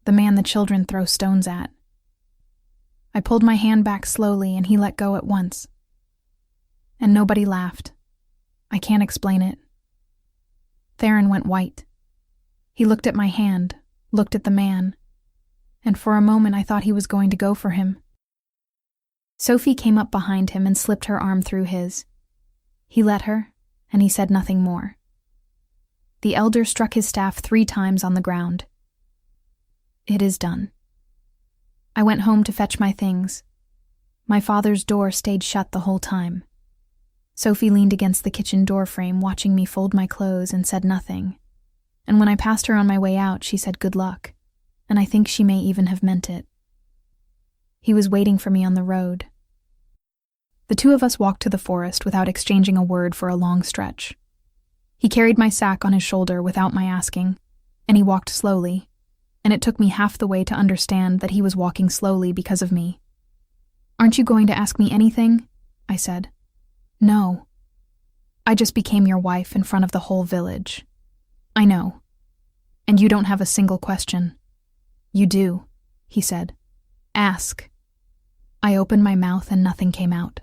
The man the children throw stones at." I pulled my hand back slowly, and he let go at once. And nobody laughed. I can't explain it. Theron went white. He looked at my hand, looked at the man, and for a moment I thought he was going to go for him. Sophie came up behind him and slipped her arm through his. He let her, and he said nothing more. The elder struck his staff 3 times on the ground. "It is done." I went home to fetch my things. My father's door stayed shut the whole time. Sophie leaned against the kitchen door frame, watching me fold my clothes, and said nothing. And when I passed her on my way out, she said good luck, and I think she may even have meant it. He was waiting for me on the road. The 2 of us walked to the forest without exchanging a word for a long stretch. He carried my sack on his shoulder without my asking, and he walked slowly, and it took me half the way to understand that he was walking slowly because of me. "Aren't you going to ask me anything?" I said. "No. I just became your wife in front of the whole village. I know. And you don't have a single question." "You do," he said. "Ask." I opened my mouth and nothing came out.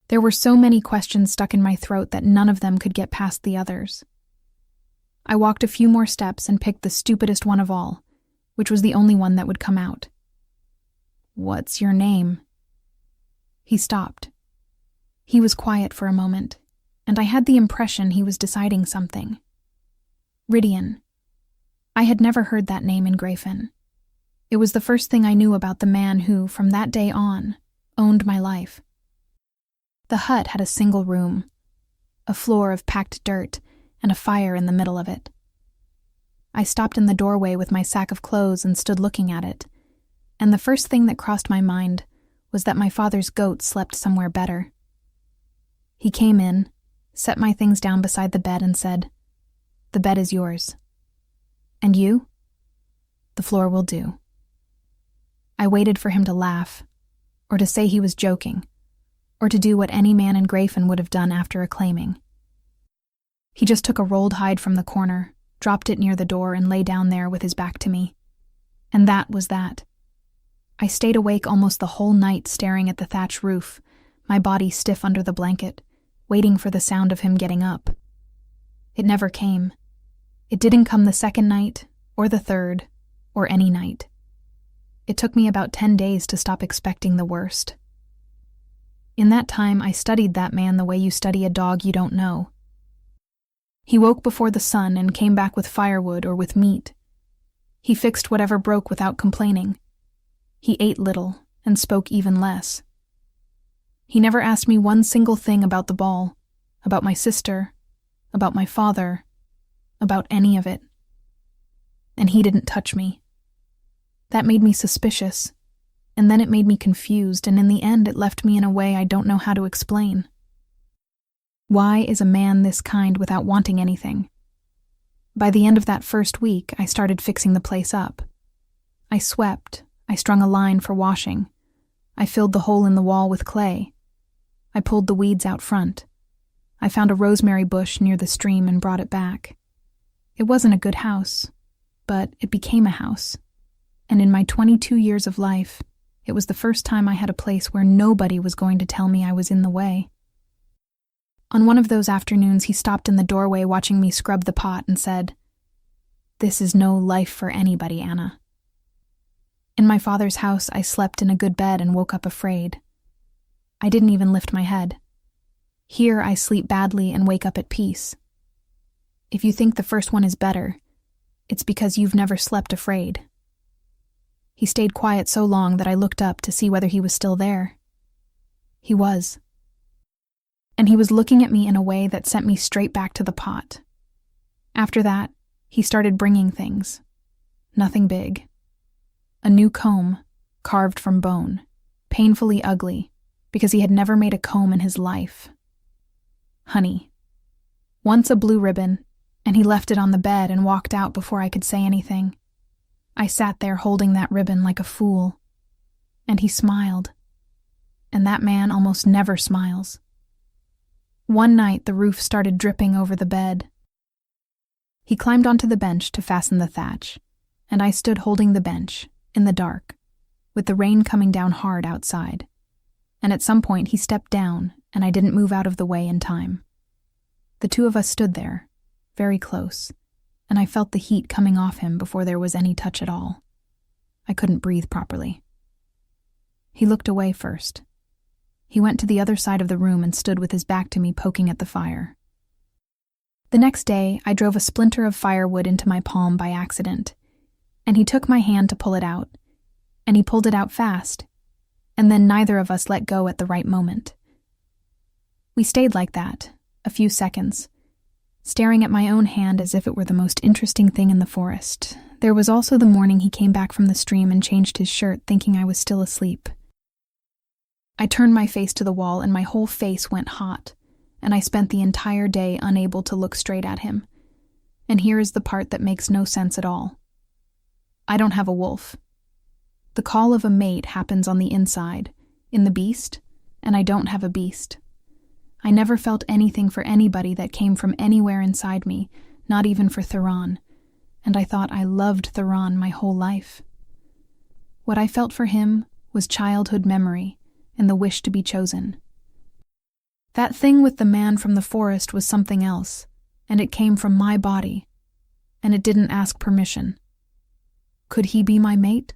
There were so many questions stuck in my throat that none of them could get past the others. I walked a few more steps and picked the stupidest one of all, which was the only one that would come out. "What's your name?" He stopped. He was quiet for a moment, and I had the impression he was deciding something. Rydian. I had never heard that name in Grayfen. It was the first thing I knew about the man who, from that day on, owned my life. The hut had a single room, a floor of packed dirt, and a fire in the middle of it. I stopped in the doorway with my sack of clothes and stood looking at it, and the first thing that crossed my mind was that my father's goat slept somewhere better. He came in, set my things down beside the bed and said, "The bed is yours. And you? The floor will do." I waited for him to laugh, or to say he was joking, or to do what any man in Grayfen would have done after acclaiming. He just took a rolled hide from the corner, dropped it near the door, and lay down there with his back to me. And that was that. I stayed awake almost the whole night staring at the thatch roof, my body stiff under the blanket, waiting for the sound of him getting up. It never came. It didn't come the second night, or the third, or any night. It took me about 10 days to stop expecting the worst. In that time, I studied that man the way you study a dog you don't know. He woke before the sun and came back with firewood or with meat. He fixed whatever broke without complaining. He ate little and spoke even less. He never asked me one single thing about the ball, about my sister, about my father, about any of it. And he didn't touch me. That made me suspicious, and then it made me confused, and in the end it left me in a way I don't know how to explain. Why is a man this kind without wanting anything? By the end of that first week, I started fixing the place up. I swept, I strung a line for washing, I filled the hole in the wall with clay. I pulled the weeds out front. I found a rosemary bush near the stream and brought it back. It wasn't a good house, but it became a house. And in my 22 years of life, it was the first time I had a place where nobody was going to tell me I was in the way. On one of those afternoons, he stopped in the doorway watching me scrub the pot and said, "This is no life for anybody, Anna." In my father's house, I slept in a good bed and woke up afraid. I didn't even lift my head. Here, I sleep badly and wake up at peace. If you think the first one is better, it's because you've never slept afraid. He stayed quiet so long that I looked up to see whether he was still there. He was. And he was looking at me in a way that sent me straight back to the pot. After that, he started bringing things. Nothing big. A new comb, carved from bone, painfully ugly, because he had never made a comb in his life. Honey. Once a blue ribbon, and he left it on the bed and walked out before I could say anything. I sat there holding that ribbon like a fool. And he smiled. And that man almost never smiles. One night, the roof started dripping over the bed. He climbed onto the bench to fasten the thatch, and I stood holding the bench, in the dark, with the rain coming down hard outside. And at some point, he stepped down, and I didn't move out of the way in time. The two of us stood there, very close, and I felt the heat coming off him before there was any touch at all. I couldn't breathe properly. He looked away first. He went to the other side of the room and stood with his back to me, poking at the fire. The next day, I drove a splinter of firewood into my palm by accident, and he took my hand to pull it out, and he pulled it out fast, and then neither of us let go at the right moment. We stayed like that, a few seconds, staring at my own hand as if it were the most interesting thing in the forest. There was also the morning he came back from the stream and changed his shirt, thinking I was still asleep. I turned my face to the wall and my whole face went hot, and I spent the entire day unable to look straight at him. And here is the part that makes no sense at all. I don't have a wolf. The call of a mate happens on the inside, in the beast, and I don't have a beast. I never felt anything for anybody that came from anywhere inside me, not even for Theron, and I thought I loved Theron my whole life. What I felt for him was childhood memory and the wish to be chosen. That thing with the man from the forest was something else, and it came from my body, and it didn't ask permission. Could he be my mate?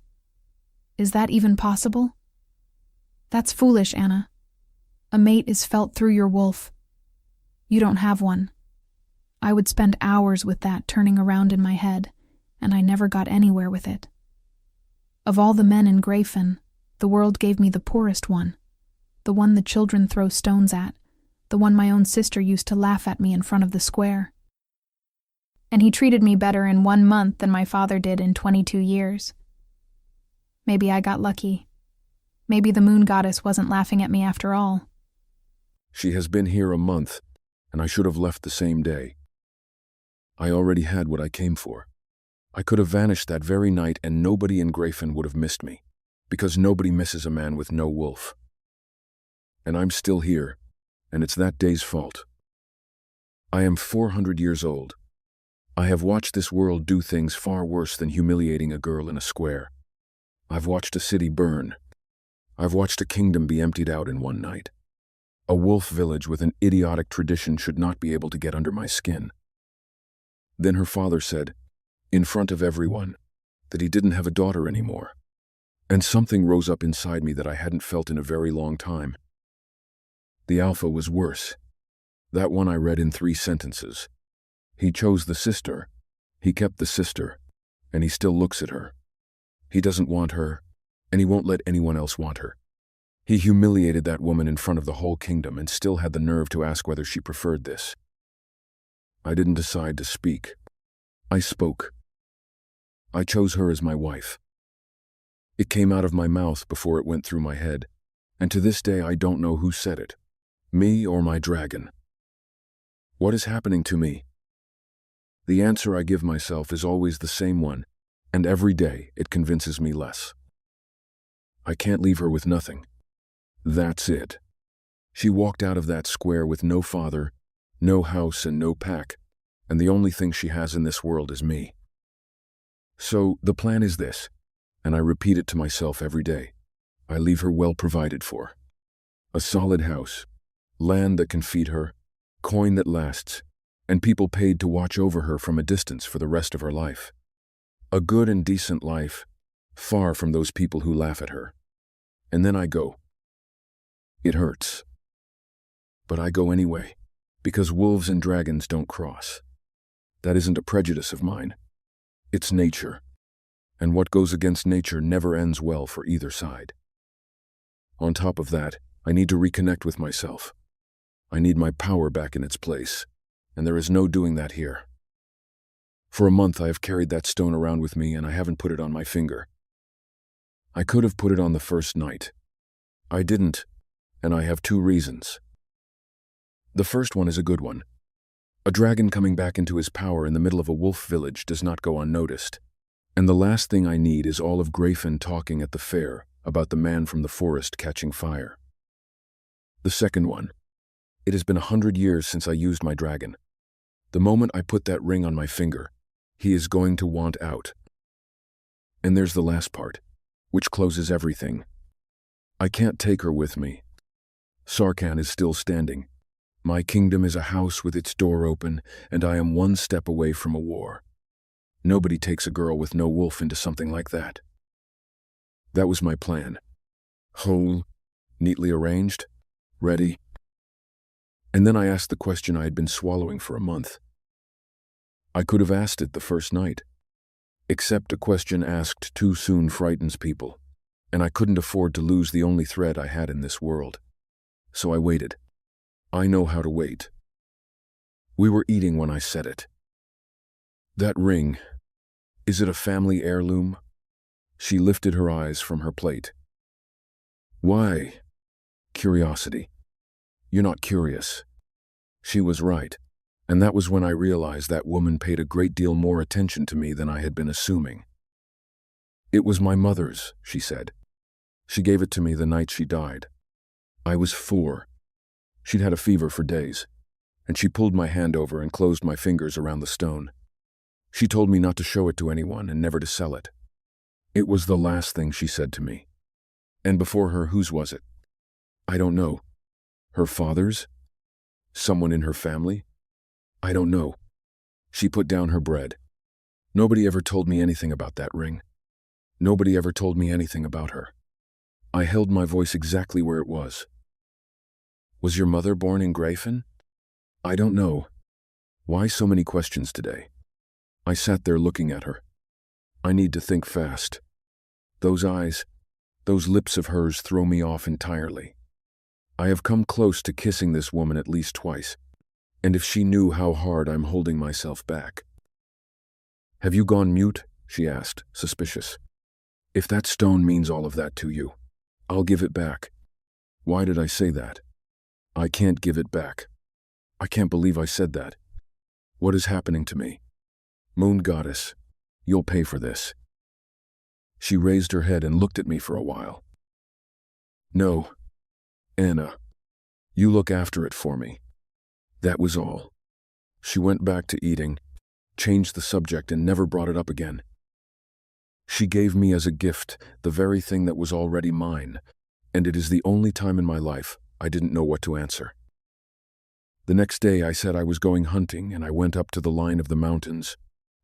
Is that even possible? That's foolish, Anna. A mate is felt through your wolf. You don't have one. I would spend hours with that turning around in my head, and I never got anywhere with it. Of all the men in Grayfen, the world gave me the poorest one, the one the children throw stones at, the one my own sister used to laugh at me in front of the square. And he treated me better in 1 month than my father did in 22 years. Maybe I got lucky. Maybe the moon goddess wasn't laughing at me after all. She has been here a month, and I should have left the same day. I already had what I came for. I could have vanished that very night and nobody in Grayfen would have missed me, because nobody misses a man with no wolf. And I'm still here, and it's that day's fault. I am 400 years old. I have watched this world do things far worse than humiliating a girl in a square. I've watched a city burn. I've watched a kingdom be emptied out in one night. A wolf village with an idiotic tradition should not be able to get under my skin. Then her father said, in front of everyone, that he didn't have a daughter anymore. And something rose up inside me that I hadn't felt in a very long time. The alpha was worse. That one I read in 3 sentences. He chose the sister, he kept the sister, and he still looks at her. He doesn't want her, and he won't let anyone else want her. He humiliated that woman in front of the whole kingdom and still had the nerve to ask whether she preferred this. I didn't decide to speak. I spoke. I chose her as my wife. It came out of my mouth before it went through my head, and to this day I don't know who said it, me or my dragon. What is happening to me? The answer I give myself is always the same one, and every day it convinces me less. I can't leave her with nothing. That's it. She walked out of that square with no father, no house, and no pack, and the only thing she has in this world is me. So the plan is this, and I repeat it to myself every day. I leave her well provided for. A solid house, land that can feed her, coin that lasts, and people paid to watch over her from a distance for the rest of her life. A good and decent life, far from those people who laugh at her. And then I go. It hurts. But I go anyway, because wolves and dragons don't cross. That isn't a prejudice of mine. It's nature. And what goes against nature never ends well for either side. On top of that, I need to reconnect with myself. I need my power back in its place, and there is no doing that here. For a month I have carried that stone around with me and I haven't put it on my finger. I could have put it on the first night. I didn't, and I have 2 reasons. The first one is a good one. A dragon coming back into his power in the middle of a wolf village does not go unnoticed. And the last thing I need is all of Grayfen talking at the fair about the man from the forest catching fire. The second one. It has been 100 years since I used my dragon. The moment I put that ring on my finger, he is going to want out. And there's the last part, which closes everything. I can't take her with me. Sarkhan is still standing. My kingdom is a house with its door open, and I am 1 step away from a war. Nobody takes a girl with no wolf into something like that. That was my plan. Whole, neatly arranged, ready. And then I asked the question I had been swallowing for a month. I could have asked it the first night. Except a question asked too soon frightens people, and I couldn't afford to lose the only thread I had in this world. So I waited. I know how to wait. We were eating when I said it. That ring, is it a family heirloom? She lifted her eyes from her plate. Why? Curiosity. You're not curious. She was right, and that was when I realized that woman paid a great deal more attention to me than I had been assuming. It was my mother's, she said. She gave it to me the night she died. I was 4. She'd had a fever for days, and she pulled my hand over and closed my fingers around the stone. She told me not to show it to anyone and never to sell it. It was the last thing she said to me. And before her, whose was it? I don't know. Her father's? Someone in her family? I don't know. She put down her bread. Nobody ever told me anything about that ring. Nobody ever told me anything about her. I held my voice exactly where it was. Was your mother born in Grayfen? I don't know. Why so many questions today? I sat there looking at her. I need to think fast. Those eyes, those lips of hers throw me off entirely. I have come close to kissing this woman at least twice, and if she knew how hard I'm holding myself back. Have you gone mute? She asked, suspicious. If that stone means all of that to you, I'll give it back. Why did I say that? I can't give it back. I can't believe I said that. What is happening to me? Moon goddess, you'll pay for this. She raised her head and looked at me for a while. No, Anna, you look after it for me. That was all. She went back to eating, changed the subject, and never brought it up again. She gave me as a gift the very thing that was already mine, and it is the only time in my life I didn't know what to answer. The next day I said I was going hunting, and I went up to the line of the mountains,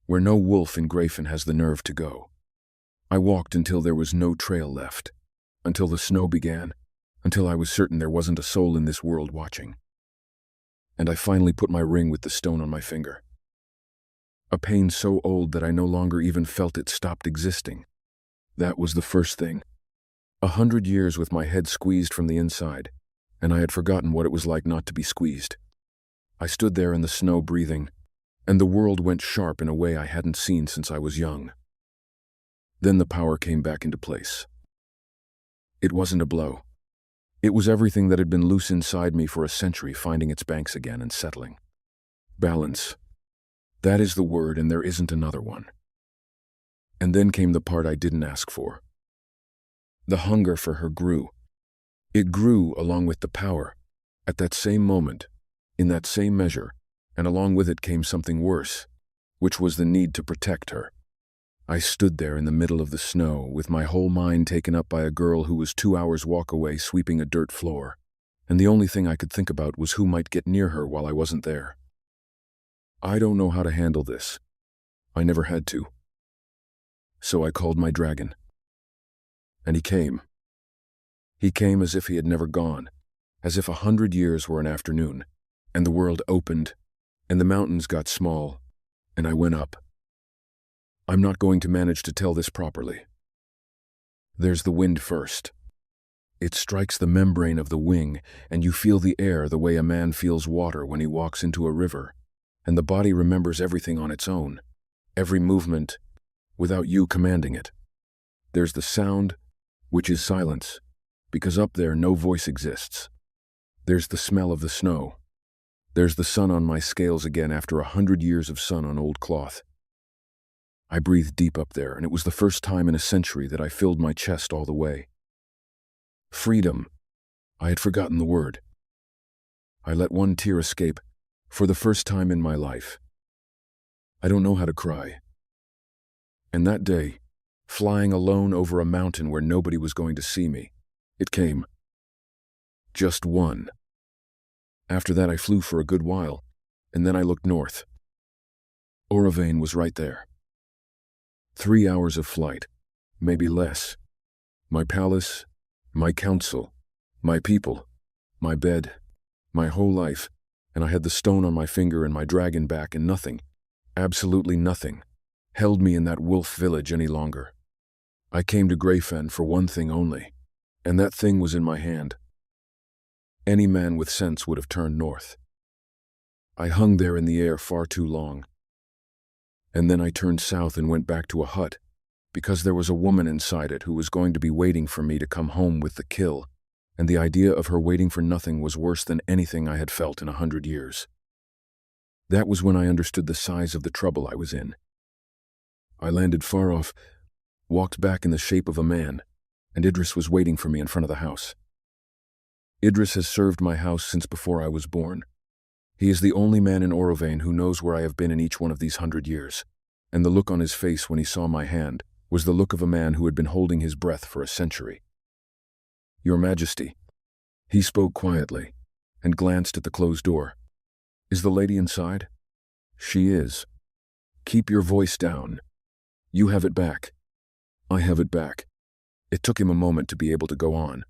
where no wolf in Grafen has the nerve to go. I walked until there was no trail left, until the snow began, until I was certain there wasn't a soul in this world watching. And I finally put my ring with the stone on my finger. A pain so old that I no longer even felt it stopped existing. That was the first thing. 100 years with my head squeezed from the inside, and I had forgotten what it was like not to be squeezed. I stood there in the snow breathing, and the world went sharp in a way I hadn't seen since I was young. Then the power came back into place. It wasn't a blow. It was everything that had been loose inside me for a century finding its banks again and settling. Balance. That is the word, and there isn't another one. And then came the part I didn't ask for. The hunger for her grew. It grew along with the power, at that same moment, in that same measure, and along with it came something worse, which was the need to protect her. I stood there in the middle of the snow, with my whole mind taken up by a girl who was 2 hours' walk away sweeping a dirt floor, and the only thing I could think about was who might get near her while I wasn't there. I don't know how to handle this. I never had to. So I called my dragon. And he came. He came as if he had never gone, as if 100 years were an afternoon, and the world opened, and the mountains got small, and I went up. I'm not going to manage to tell this properly. There's the wind first. It strikes the membrane of the wing, and you feel the air the way a man feels water when he walks into a river, and the body remembers everything on its own, every movement, without you commanding it. There's the sound, which is silence, because up there no voice exists. There's the smell of the snow. There's the sun on my scales again after 100 years of sun on old cloth. I breathed deep up there, and it was the first time in a century that I filled my chest all the way. Freedom. I had forgotten the word. I let one tear escape, for the first time in my life. I don't know how to cry. And that day, flying alone over a mountain where nobody was going to see me, it came. Just one. After that I flew for a good while, and then I looked north. Oravane was right there. 3 hours of flight, maybe less. My palace, my council, my people, my bed, my whole life, and I had the stone on my finger and my dragon back, and nothing, absolutely nothing, held me in that wolf village any longer. I came to Grafen for one thing only, and that thing was in my hand. Any man with sense would have turned north. I hung there in the air far too long. And then I turned south and went back to a hut, because there was a woman inside it who was going to be waiting for me to come home with the kill, and the idea of her waiting for nothing was worse than anything I had felt in 100 years. That was when I understood the size of the trouble I was in. I landed far off, walked back in the shape of a man, and Idris was waiting for me in front of the house. Idris has served my house since before I was born. He is the only man in Oravane who knows where I have been in each one of these 100 years, and the look on his face when he saw my hand was the look of a man who had been holding his breath for a century. Your Majesty, he spoke quietly, and glanced at the closed door. Is the lady inside? She is. Keep your voice down. You have it back. I have it back. It took him a moment to be able to go on.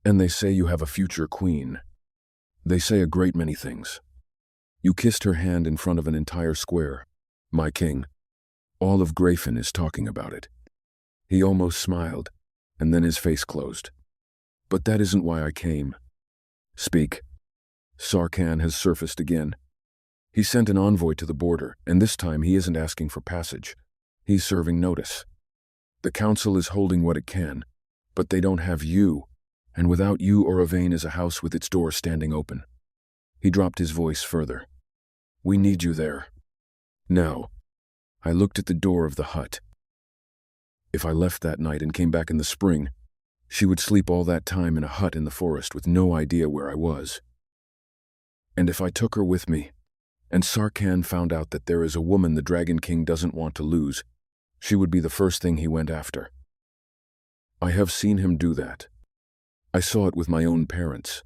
And they say you have a future queen. They say a great many things. You kissed her hand in front of an entire square. My king. All of Grayfen is talking about it. He almost smiled, and then his face closed. But that isn't why I came. Speak. Sarkhan has surfaced again. He sent an envoy to the border, and this time he isn't asking for passage. He's serving notice. The council is holding what it can, but they don't have you, and without you, Oravain is a house with its door standing open. He dropped his voice further. We need you there. Now. I looked at the door of the hut. If I left that night and came back in the spring, she would sleep all that time in a hut in the forest with no idea where I was. And if I took her with me, and Sarkhan found out that there is a woman the Dragon King doesn't want to lose, she would be the first thing he went after. I have seen him do that. I saw it with my own parents.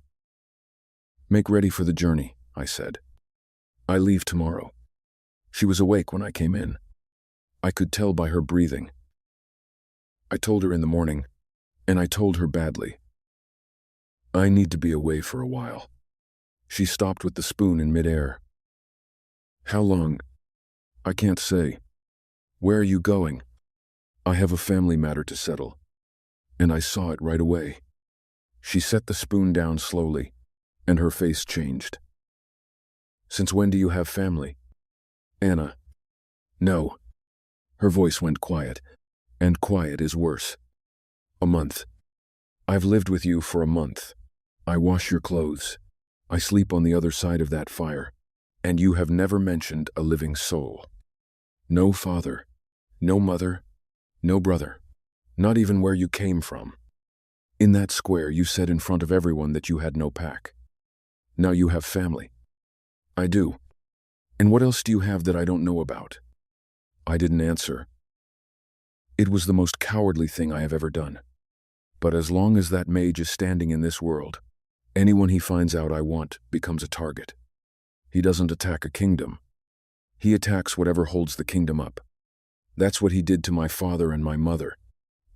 Make ready for the journey, I said. I leave tomorrow. She was awake when I came in. I could tell by her breathing. I told her in the morning, and I told her badly. I need to be away for a while. She stopped with the spoon in midair. How long? I can't say. Where are you going? I have a family matter to settle. And I saw it right away. She set the spoon down slowly, and her face changed. Since when do you have family? Anna. No. Her voice went quiet, and quiet is worse. A month. I've lived with you for a month. I wash your clothes. I sleep on the other side of that fire, and you have never mentioned a living soul. No father, no mother, no brother, not even where you came from. In that square, you said in front of everyone that you had no pack. Now you have family. I do. And what else do you have that I don't know about? I didn't answer. It was the most cowardly thing I have ever done. But as long as that mage is standing in this world, anyone he finds out I want becomes a target. He doesn't attack a kingdom. He attacks whatever holds the kingdom up. That's what he did to my father and my mother,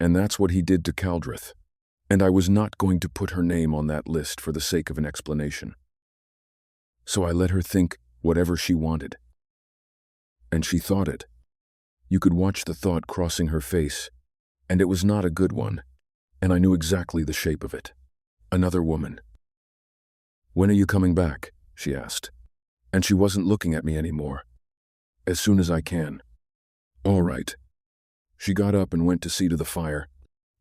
and that's what he did to Caldrith. And I was not going to put her name on that list for the sake of an explanation. So I let her think whatever she wanted. And she thought it. You could watch the thought crossing her face, and it was not a good one, and I knew exactly the shape of it. Another woman. When are you coming back? She asked. And she wasn't looking at me anymore. As soon as I can. All right. She got up and went to see to the fire,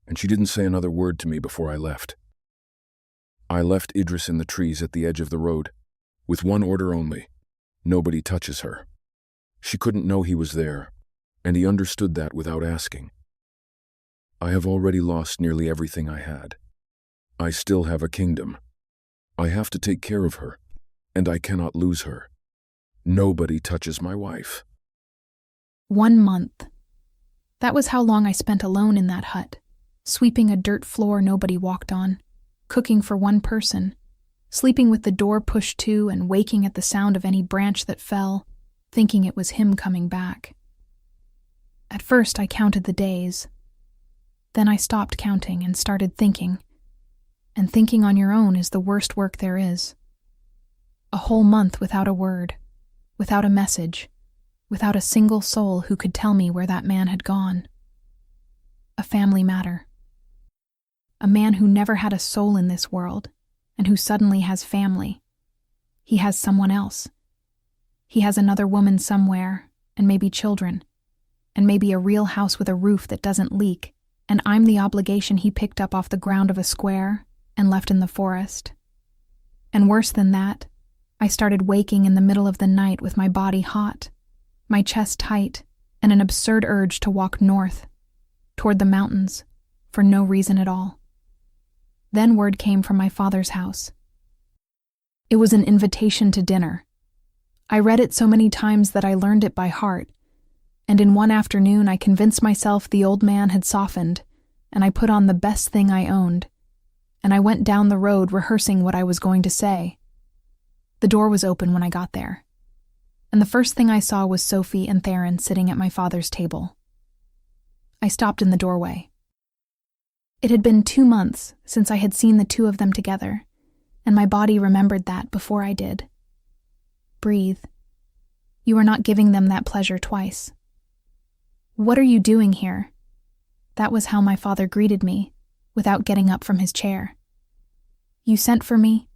and she didn't say another word to me before I left. I left Idris in the trees at the edge of the road, with one order only. Nobody touches her. She couldn't know he was there, and he understood that without asking. I have already lost nearly everything I had. I still have a kingdom. I have to take care of her, and I cannot lose her. Nobody touches my wife. 1 month. That was how long I spent alone in that hut, sweeping a dirt floor nobody walked on, cooking for one person, sleeping with the door pushed to and waking at the sound of any branch that fell, thinking it was him coming back. At first I counted the days. Then I stopped counting and started thinking. And thinking on your own is the worst work there is. A whole month without a word, without a message, without a single soul who could tell me where that man had gone. A family matter. A man who never had a soul in this world, and who suddenly has family. He has someone else. He has another woman somewhere, and maybe children, and maybe a real house with a roof that doesn't leak, and I'm the obligation he picked up off the ground of a square and left in the forest. And worse than that, I started waking in the middle of the night with my body hot, my chest tight, and an absurd urge to walk north, toward the mountains, for no reason at all. Then word came from my father's house. It was an invitation to dinner. I read it so many times that I learned it by heart, and in one afternoon I convinced myself the old man had softened, and I put on the best thing I owned, and I went down the road rehearsing what I was going to say. The door was open when I got there, and the first thing I saw was Sophie and Theron sitting at my father's table. I stopped in the doorway. It had been 2 months since I had seen the two of them together, and my body remembered that before I did. Breathe. You are not giving them that pleasure twice. What are you doing here? That was how my father greeted me, without getting up from his chair. You sent for me?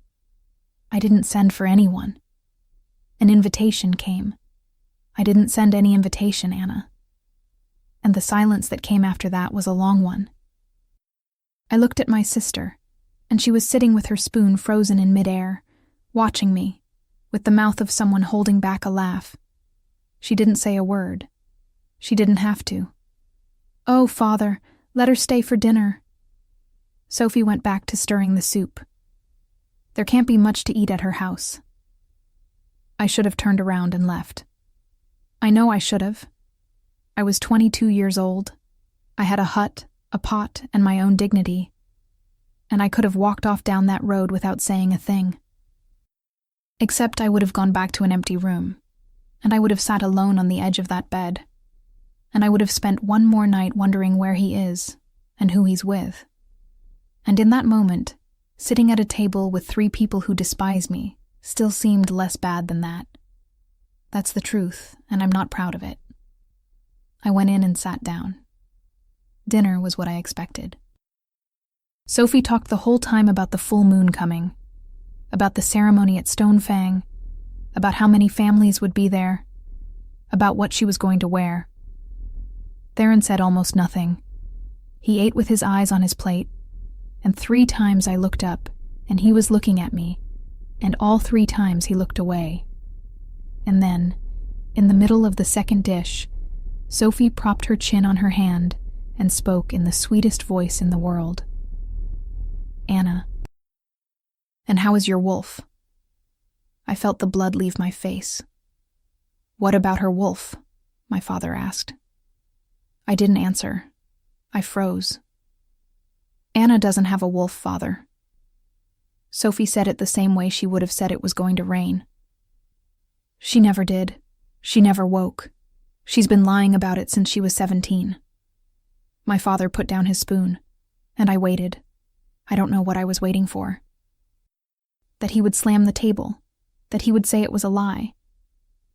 I didn't send for anyone. An invitation came. I didn't send any invitation, Anna. And the silence that came after that was a long one. I looked at my sister, and she was sitting with her spoon frozen in midair, watching me, with the mouth of someone holding back a laugh. She didn't say a word. She didn't have to. Oh, Father, let her stay for dinner. Sophie went back to stirring the soup. There can't be much to eat at her house. I should have turned around and left. I know I should have. I was 22 years old. I had a hut, a pot, and my own dignity. And I could have walked off down that road without saying a thing. Except I would have gone back to an empty room, and I would have sat alone on the edge of that bed, and I would have spent one more night wondering where he is and who he's with. And in that moment, sitting at a table with 3 people who despise me still seemed less bad than that. That's the truth, and I'm not proud of it. I went in and sat down. Dinner was what I expected. Sophie talked the whole time about the full moon coming, about the ceremony at Stonefang, about how many families would be there, about what she was going to wear. Theron said almost nothing. He ate with his eyes on his plate, and 3 times I looked up, and he was looking at me, and all 3 times he looked away. And then, in the middle of the second dish, Sophie propped her chin on her hand and spoke in the sweetest voice in the world. Anna. And how is your wolf? I felt the blood leave my face. What about her wolf? My father asked. I didn't answer. I froze. Anna doesn't have a wolf, Father. Sophie said it the same way she would have said it was going to rain. She never did. She never woke. She's been lying about it since she was 17. My father put down his spoon, and I waited. I don't know what I was waiting for. That he would slam the table, that he would say it was a lie,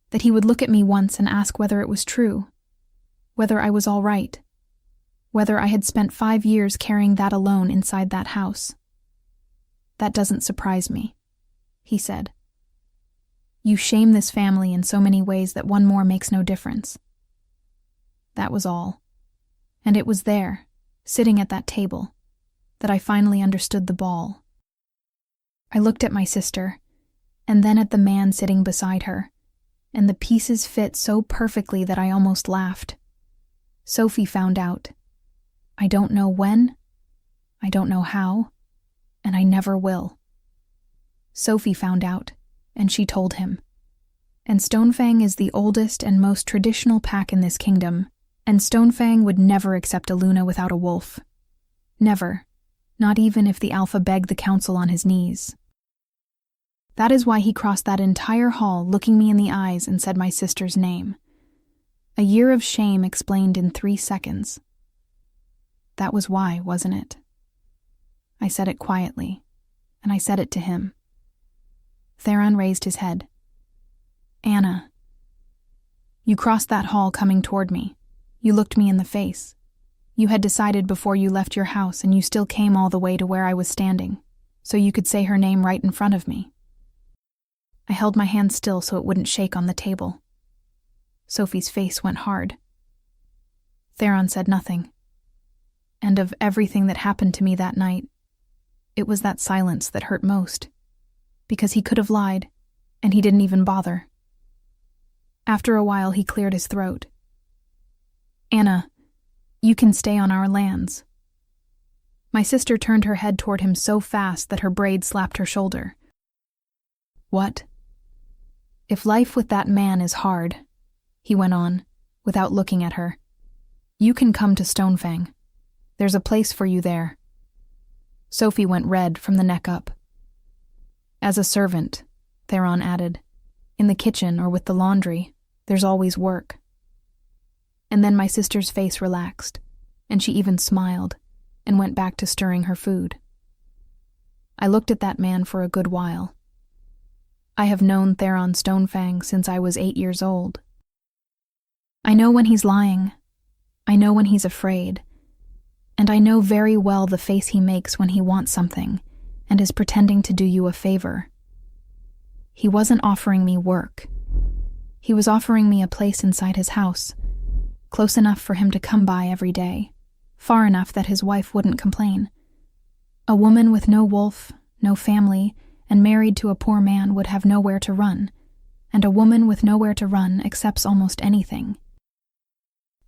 that he would look at me once and ask whether it was true, whether I was all right, whether I had spent 5 years carrying that alone inside that house. That doesn't surprise me, he said. You shame this family in so many ways that one more makes no difference. That was all. And it was there, sitting at that table, that I finally understood the ball. I looked at my sister, and then at the man sitting beside her, and the pieces fit so perfectly that I almost laughed. Sophie found out. I don't know when, I don't know how, and I never will. Sophie found out, and she told him. And Stonefang is the oldest and most traditional pack in this kingdom, and Stonefang would never accept a Luna without a wolf. Never, not even if the Alpha begged the council on his knees. That is why he crossed that entire hall looking me in the eyes and said my sister's name. A year of shame explained in 3 seconds. That was why, wasn't it? I said it quietly, and I said it to him. Theron raised his head. Anna. You crossed that hall coming toward me. You looked me in the face. You had decided before you left your house, and you still came all the way to where I was standing, so you could say her name right in front of me. I held my hand still so it wouldn't shake on the table. Sophie's face went hard. Theron said nothing. And of everything that happened to me that night, it was that silence that hurt most, because he could have lied, and he didn't even bother. After a while, he cleared his throat. Anna, you can stay on our lands. My sister turned her head toward him so fast that her braid slapped her shoulder. What? If life with that man is hard, he went on, without looking at her, you can come to Stonefang. There's a place for you there. Sophie went red from the neck up. As a servant, Theron added, in the kitchen or with the laundry, there's always work. And then my sister's face relaxed, and she even smiled, and went back to stirring her food. I looked at that man for a good while. I have known Theron Stonefang since I was 8 years old. I know when he's lying. I know when he's afraid. And I know very well the face he makes when he wants something and is pretending to do you a favor. He wasn't offering me work. He was offering me a place inside his house, close enough for him to come by every day, far enough that his wife wouldn't complain. A woman with no wolf, no family, and married to a poor man would have nowhere to run, and a woman with nowhere to run accepts almost anything.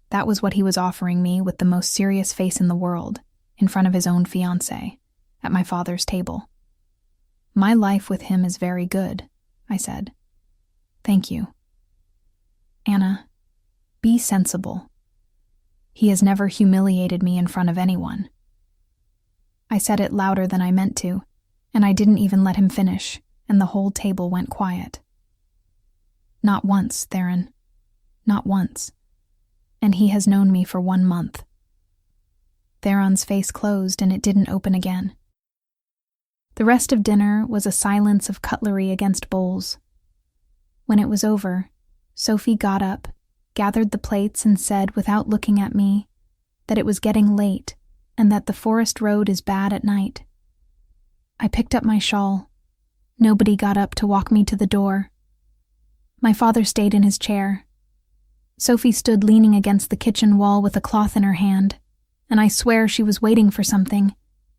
That was what he was offering me with the most serious face in the world, in front of his own fiancée, at my father's table. My life with him is very good, I said. Thank you. Anna, be sensible. He has never humiliated me in front of anyone. I said it louder than I meant to, and I didn't even let him finish, and the whole table went quiet. Not once, Theron. Not once. And he has known me for 1 month. Theron's face closed and it didn't open again. The rest of dinner was a silence of cutlery against bowls. When it was over, Sophie got up, gathered the plates and said, without looking at me, that it was getting late and that the forest road is bad at night. I picked up my shawl. Nobody got up to walk me to the door. My father stayed in his chair. Sophie stood leaning against the kitchen wall with a cloth in her hand, and I swear she was waiting for something,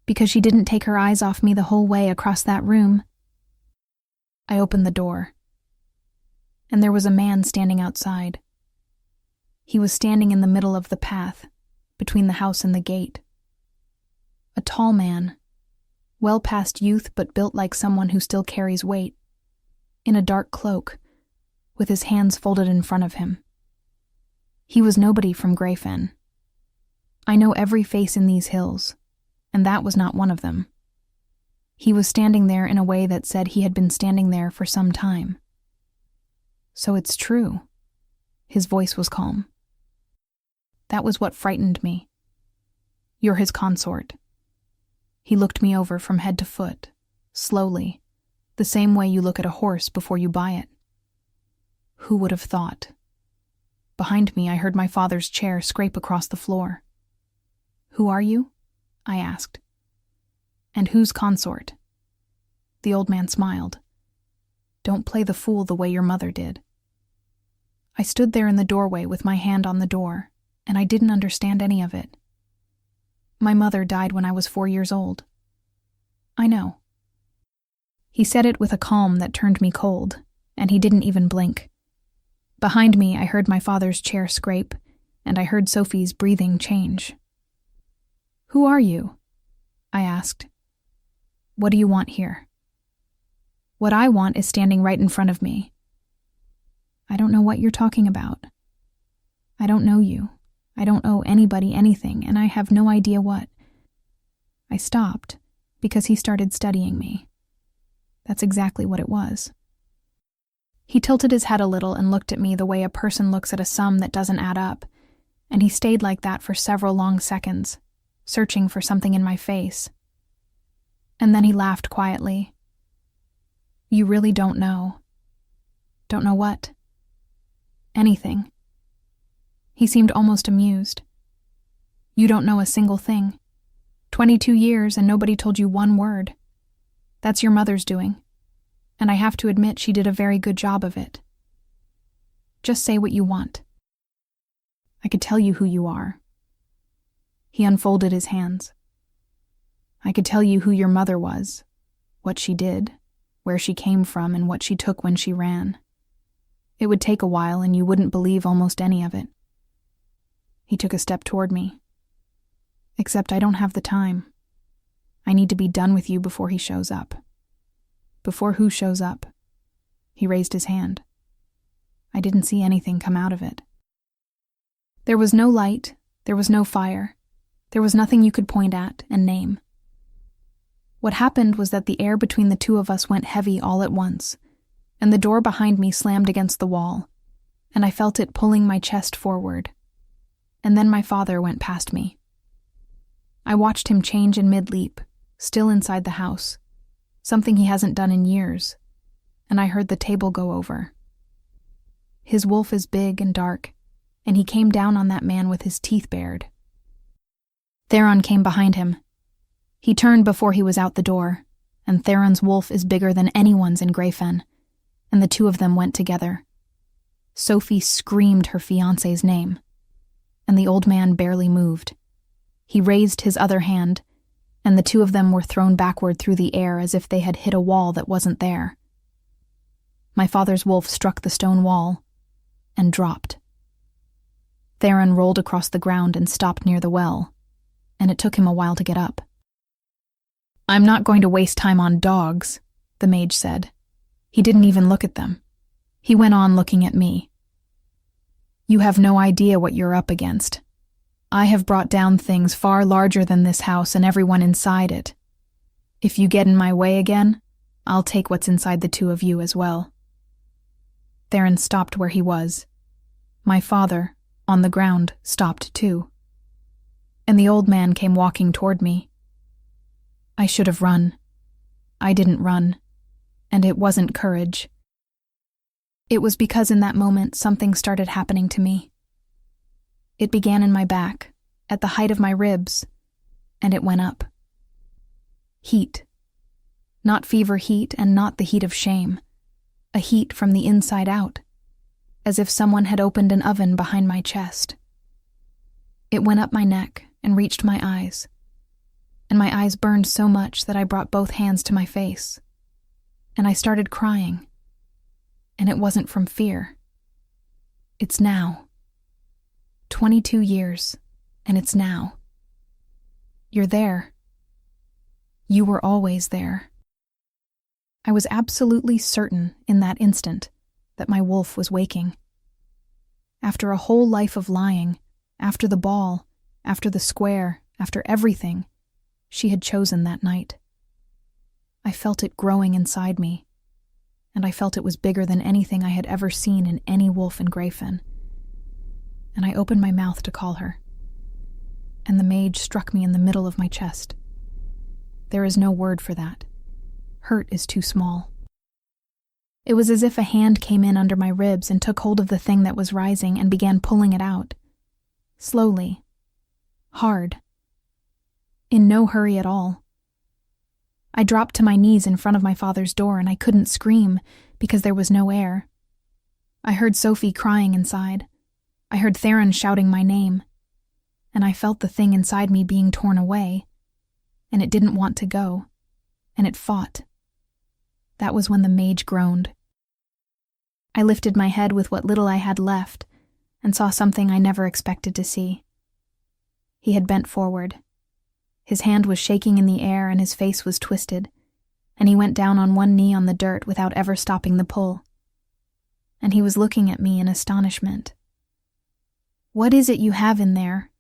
because she didn't take her eyes off me the whole way across that room. I opened the door, and there was a man standing outside. He was standing in the middle of the path, between the house and the gate. A tall man, well past youth but built like someone who still carries weight, in a dark cloak, with his hands folded in front of him. He was nobody from Greyfen. I know every face in these hills, and that was not one of them. He was standing there in a way that said he had been standing there for some time. So it's true. His voice was calm. That was what frightened me. You're his consort. He looked me over from head to foot, slowly, the same way you look at a horse before you buy it. Who would have thought? Behind me, I heard my father's chair scrape across the floor. Who are you? I asked. And whose consort? The old man smiled. Don't play the fool the way your mother did. I stood there in the doorway with my hand on the door, and I didn't understand any of it. My mother died when I was 4 years old. I know. He said it with a calm that turned me cold, and he didn't even blink. Behind me, I heard my father's chair scrape, and I heard Sophie's breathing change. Who are you? I asked. What do you want here? What I want is standing right in front of me. I don't know what you're talking about. I don't know you. I don't owe anybody anything, and I have no idea what. I stopped, because he started studying me. That's exactly what it was. He tilted his head a little and looked at me the way a person looks at a sum that doesn't add up, and he stayed like that for several long seconds, searching for something in my face. And then he laughed quietly. You really don't know. Don't know what? Anything. He seemed almost amused. You don't know a single thing. 22 years and nobody told you one word. That's your mother's doing. And I have to admit she did a very good job of it. Just say what you want. I could tell you who you are. He unfolded his hands. I could tell you who your mother was, what she did, where she came from, and what she took when she ran. It would take a while, and you wouldn't believe almost any of it. He took a step toward me. Except I don't have the time. I need to be done with you before he shows up. Before who shows up? He raised his hand. I didn't see anything come out of it. There was no light, there was no fire, there was nothing you could point at and name. What happened was that the air between the two of us went heavy all at once, and the door behind me slammed against the wall, and I felt it pulling my chest forward. And then my father went past me. I watched him change in mid-leap, still inside the house, something he hasn't done in years, and I heard the table go over. His wolf is big and dark, and he came down on that man with his teeth bared. Theron came behind him. He turned before he was out the door, and Theron's wolf is bigger than anyone's in Greyfen, and the two of them went together. Sophie screamed her fiancé's name, and the old man barely moved. He raised his other hand, and the two of them were thrown backward through the air as if they had hit a wall that wasn't there. My father's wolf struck the stone wall and dropped. Theron rolled across the ground and stopped near the well, and it took him a while to get up. "I'm not going to waste time on dogs," the mage said. He didn't even look at them. He went on looking at me. "You have no idea what you're up against. I have brought down things far larger than this house and everyone inside it. If you get in my way again, I'll take what's inside the two of you as well." Theron stopped where he was. My father, on the ground, stopped too. And the old man came walking toward me. I should have run. I didn't run, and it wasn't courage. It was because in that moment something started happening to me. It began in my back, at the height of my ribs, and it went up. Heat. Not fever heat and not the heat of shame. A heat from the inside out, as if someone had opened an oven behind my chest. It went up my neck and reached my eyes, and my eyes burned so much that I brought both hands to my face, and I started crying. And it wasn't from fear. It's now. 22 years, and it's now. You're there. You were always there. I was absolutely certain in that instant that my wolf was waking. After a whole life of lying, after the ball, after the square, after everything, she had chosen that night. I felt it growing inside me, and I felt it was bigger than anything I had ever seen in any wolf in Greyfen. And I opened my mouth to call her, and the mage struck me in the middle of my chest. There is no word for that. Hurt is too small. It was as if a hand came in under my ribs and took hold of the thing that was rising and began pulling it out. Slowly. Hard. In no hurry at all. I dropped to my knees in front of my father's door and I couldn't scream because there was no air. I heard Sophie crying inside. I heard Theron shouting my name. And I felt the thing inside me being torn away. And it didn't want to go. And it fought. That was when the mage groaned. I lifted my head with what little I had left and saw something I never expected to see. He had bent forward. His hand was shaking in the air and his face was twisted, and he went down on one knee on the dirt without ever stopping the pull. And he was looking at me in astonishment. "What is it you have in there?"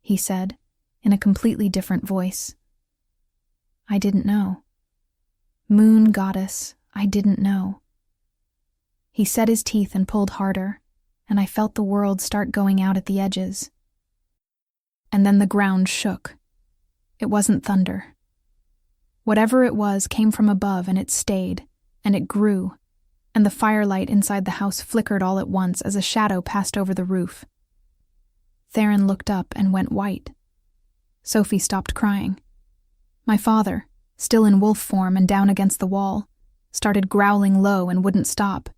he said, in a completely different voice. I didn't know. Moon goddess, I didn't know. He set his teeth and pulled harder, and I felt the world start going out at the edges. And then the ground shook. It wasn't thunder. Whatever it was came from above, and it stayed, and it grew, and the firelight inside the house flickered all at once as a shadow passed over the roof. Theron looked up and went white. Sophie stopped crying. My father, still in wolf form and down against the wall, started growling low and wouldn't stop.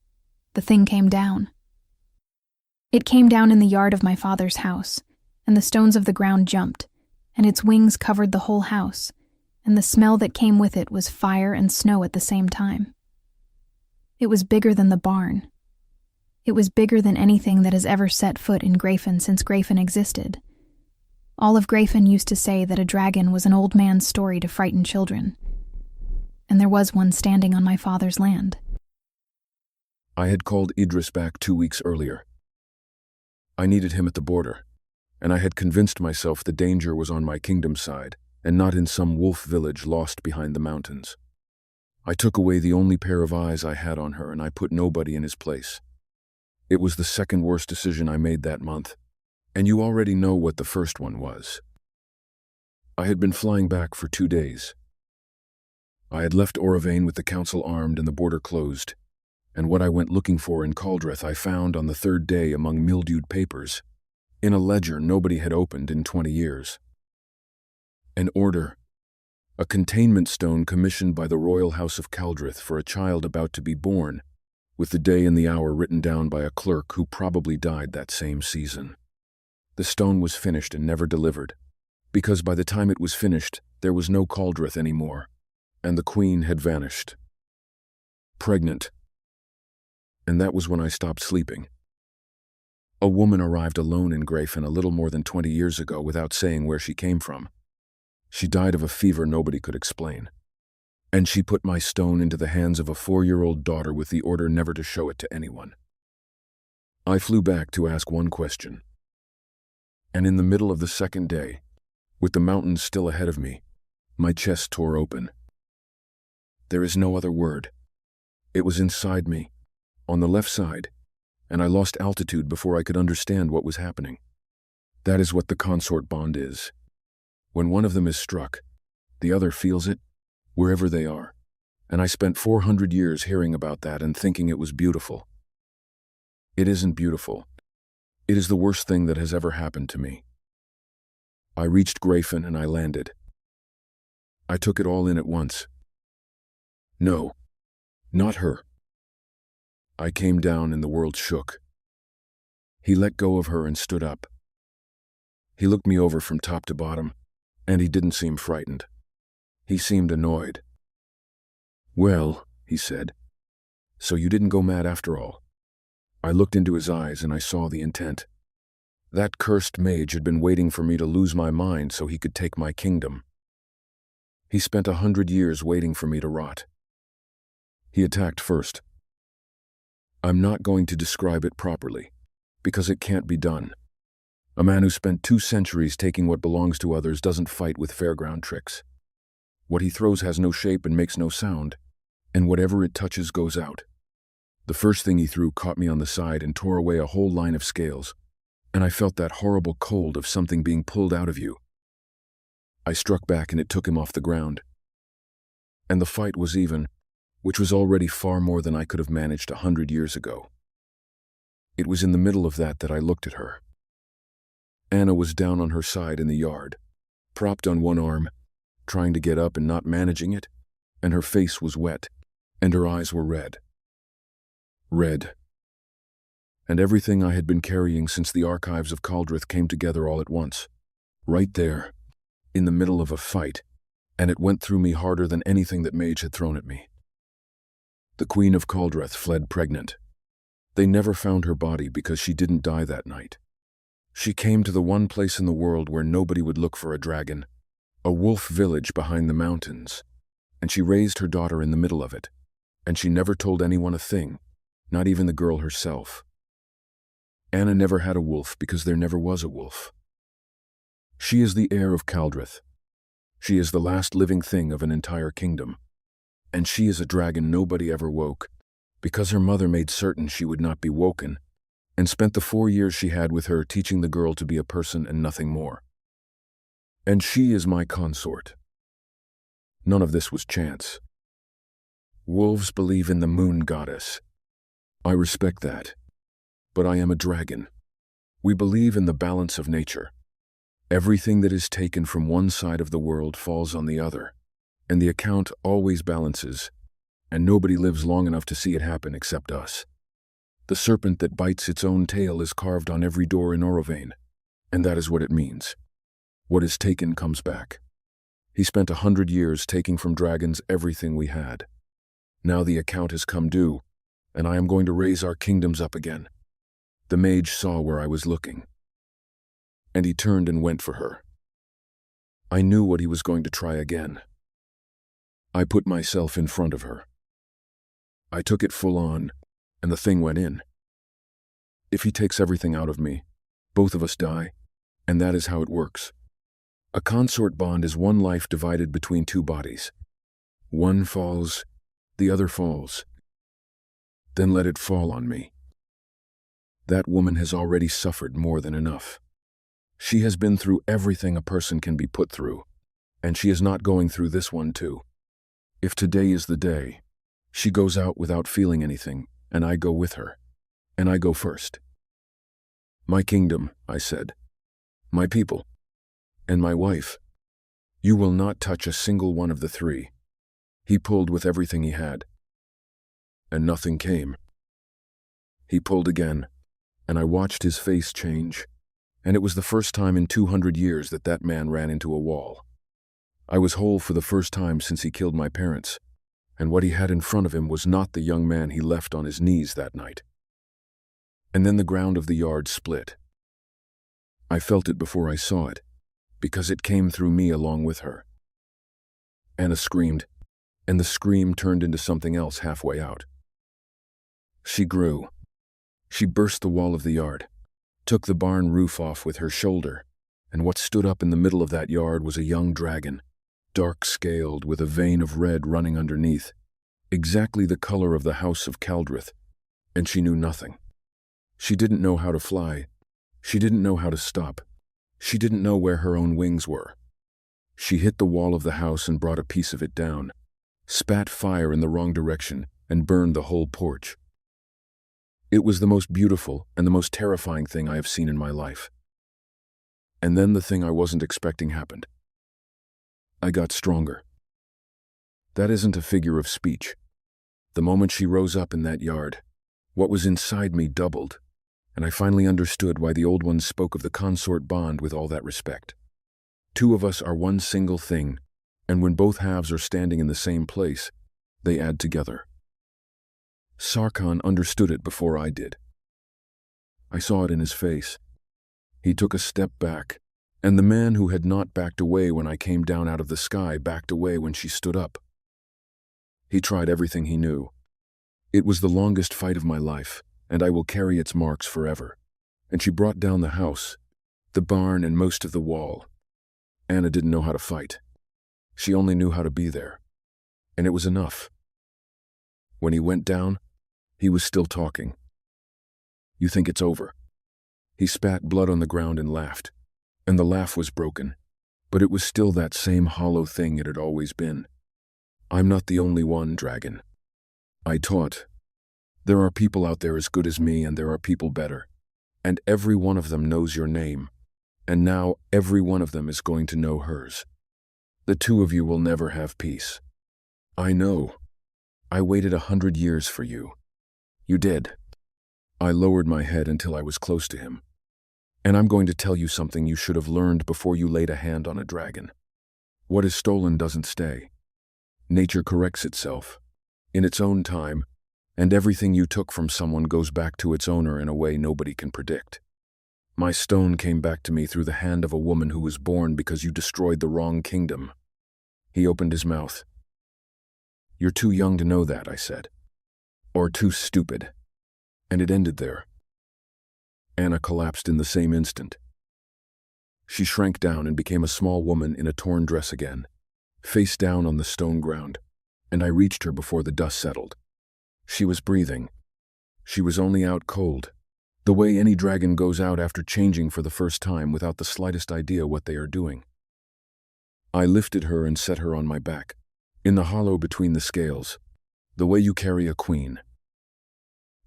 The thing came down. It came down in the yard of my father's house, and the stones of the ground jumped, and its wings covered the whole house, and the smell that came with it was fire and snow at the same time. It was bigger than the barn. It was bigger than anything that has ever set foot in Greyfen since Greyfen existed. All of Greyfen used to say that a dragon was an old man's story to frighten children. And there was one standing on my father's land. I had called Idris back 2 weeks earlier. I needed him at the border, and I had convinced myself the danger was on my kingdom's side and not in some wolf village lost behind the mountains. I took away the only pair of eyes I had on her and I put nobody in his place. It was the second worst decision I made that month, and you already know what the first one was. I had been flying back for 2 days. I had left Oravane with the council armed and the border closed, and what I went looking for in Caldreth I found on the third day among mildewed papers, in a ledger nobody had opened in 20 years. An order, a containment stone commissioned by the royal house of Caldreth for a child about to be born, with the day and the hour written down by a clerk who probably died that same season. The stone was finished and never delivered, because by the time it was finished, there was no Caldreth anymore, and the queen had vanished. Pregnant. And that was when I stopped sleeping. A woman arrived alone in Grayfen a little more than 20 years ago without saying where she came from. She died of a fever nobody could explain. And she put my stone into the hands of a 4-year-old daughter with the order never to show it to anyone. I flew back to ask one question. And in the middle of the second day, with the mountains still ahead of me, my chest tore open. There is no other word. It was inside me, on the left side, and I lost altitude before I could understand what was happening. That is what the consort bond is. When one of them is struck, the other feels it, wherever they are, and I spent 400 years hearing about that and thinking it was beautiful. It isn't beautiful. It is the worst thing that has ever happened to me. I reached Grayfen and I landed. I took it all in at once. No, not her. I came down and the world shook. He let go of her and stood up. He looked me over from top to bottom, and he didn't seem frightened. He seemed annoyed. "Well," he said, "so you didn't go mad after all." I looked into his eyes and I saw the intent. That cursed mage had been waiting for me to lose my mind so he could take my kingdom. He spent 100 years waiting for me to rot. He attacked first. I'm not going to describe it properly, because it can't be done. A man who spent 2 centuries taking what belongs to others doesn't fight with fairground tricks. What he throws has no shape and makes no sound, and whatever it touches goes out. The first thing he threw caught me on the side and tore away a whole line of scales, and I felt that horrible cold of something being pulled out of you. I struck back and it took him off the ground. And the fight was even, which was already far more than I could have managed 100 years ago. It was in the middle of that I looked at her. Anna was down on her side in the yard, propped on one arm, trying to get up and not managing it, and her face was wet, and her eyes were red. Red. And everything I had been carrying since the archives of Caldreth came together all at once, right there, in the middle of a fight, and it went through me harder than anything that Mage had thrown at me. The Queen of Caldreth fled pregnant. They never found her body because she didn't die that night. She came to the one place in the world where nobody would look for a dragon, a wolf village behind the mountains, and she raised her daughter in the middle of it, and she never told anyone a thing, not even the girl herself. Anna never had a wolf because there never was a wolf. She is the heir of Caldreth. She is the last living thing of an entire kingdom. And she is a dragon nobody ever woke, because her mother made certain she would not be woken, and spent the 4 years she had with her teaching the girl to be a person and nothing more. And she is my consort. None of this was chance. Wolves believe in the moon goddess. I respect that. But I am a dragon. We believe in the balance of nature. Everything that is taken from one side of the world falls on the other, and the account always balances, and nobody lives long enough to see it happen except us. The serpent that bites its own tail is carved on every door in Oravane, and that is what it means. What is taken comes back. He spent 100 years taking from dragons everything we had. Now the account has come due, and I am going to raise our kingdoms up again. The mage saw where I was looking, and he turned and went for her. I knew what he was going to try again. I put myself in front of her. I took it full on, and the thing went in. If he takes everything out of me, both of us die, and that is how it works. A consort bond is one life divided between 2 bodies. One falls, the other falls. Then let it fall on me. That woman has already suffered more than enough. She has been through everything a person can be put through, and she is not going through this one too. If today is the day, she goes out without feeling anything, and I go with her. And I go first. My kingdom, I said. My people. And my wife. You will not touch a single one of the three. He pulled with everything he had. And nothing came. He pulled again, and I watched his face change, and it was the first time in 200 years that that man ran into a wall. I was whole for the first time since he killed my parents, and what he had in front of him was not the young man he left on his knees that night. And then the ground of the yard split. I felt it before I saw it, because it came through me along with her. Anna screamed, and the scream turned into something else halfway out. She grew. She burst the wall of the yard, took the barn roof off with her shoulder, and what stood up in the middle of that yard was a young dragon, dark-scaled with a vein of red running underneath, exactly the color of the house of Caldrith, and she knew nothing. She didn't know how to fly. She didn't know how to stop. She didn't know where her own wings were. She hit the wall of the house and brought a piece of it down, spat fire in the wrong direction, and burned the whole porch. It was the most beautiful and the most terrifying thing I have seen in my life. And then the thing I wasn't expecting happened. I got stronger. That isn't a figure of speech. The moment she rose up in that yard, what was inside me doubled, and I finally understood why the old ones spoke of the consort bond with all that respect. Two of us are one single thing, and when both halves are standing in the same place, they add together. Sarkhan understood it before I did. I saw it in his face. He took a step back, and the man who had not backed away when I came down out of the sky backed away when she stood up. He tried everything he knew. It was the longest fight of my life, and I will carry its marks forever. And she brought down the house, the barn, and most of the wall. Anna didn't know how to fight. She only knew how to be there. And it was enough. When he went down, he was still talking. You think it's over. He spat blood on the ground and laughed. And the laugh was broken, but it was still that same hollow thing it had always been. I'm not the only one, dragon. I taught. There are people out there as good as me, and there are people better. And every one of them knows your name. And now every one of them is going to know hers. The two of you will never have peace. I know. I waited 100 years for you. You did. I lowered my head until I was close to him. And I'm going to tell you something you should have learned before you laid a hand on a dragon. What is stolen doesn't stay. Nature corrects itself, in its own time, and everything you took from someone goes back to its owner in a way nobody can predict. My stone came back to me through the hand of a woman who was born because you destroyed the wrong kingdom. He opened his mouth. You're too young to know that, I said. Or too stupid. And it ended there. Anna collapsed in the same instant. She shrank down and became a small woman in a torn dress again, face down on the stone ground, and I reached her before the dust settled. She was breathing. She was only out cold, the way any dragon goes out after changing for the first time without the slightest idea what they are doing. I lifted her and set her on my back, in the hollow between the scales, the way you carry a queen.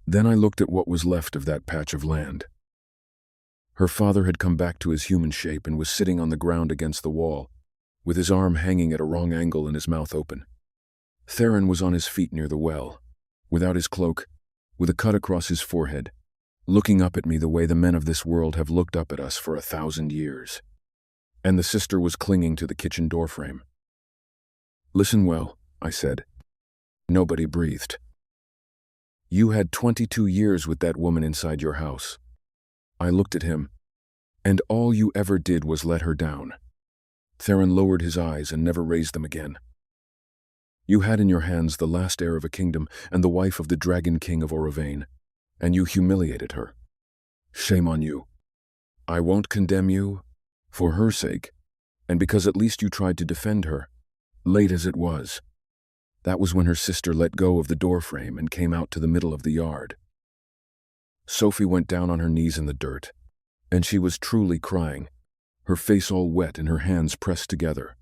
Then I looked at what was left of that patch of land. Her father had come back to his human shape and was sitting on the ground against the wall, with his arm hanging at a wrong angle and his mouth open. Theron was on his feet near the well, without his cloak, with a cut across his forehead, looking up at me the way the men of this world have looked up at us for 1,000 years. And the sister was clinging to the kitchen doorframe. Listen well, I said. Nobody breathed. You had 22 years with that woman inside your house. I looked at him, and all you ever did was let her down. Theron lowered his eyes and never raised them again. You had in your hands the last heir of a kingdom and the wife of the Dragon King of Orovane, and you humiliated her. Shame on you. I won't condemn you, for her sake, and because at least you tried to defend her, late as it was. That was when her sister let go of the doorframe and came out to the middle of the yard. Sophie went down on her knees in the dirt, and she was truly crying, her face all wet and her hands pressed together.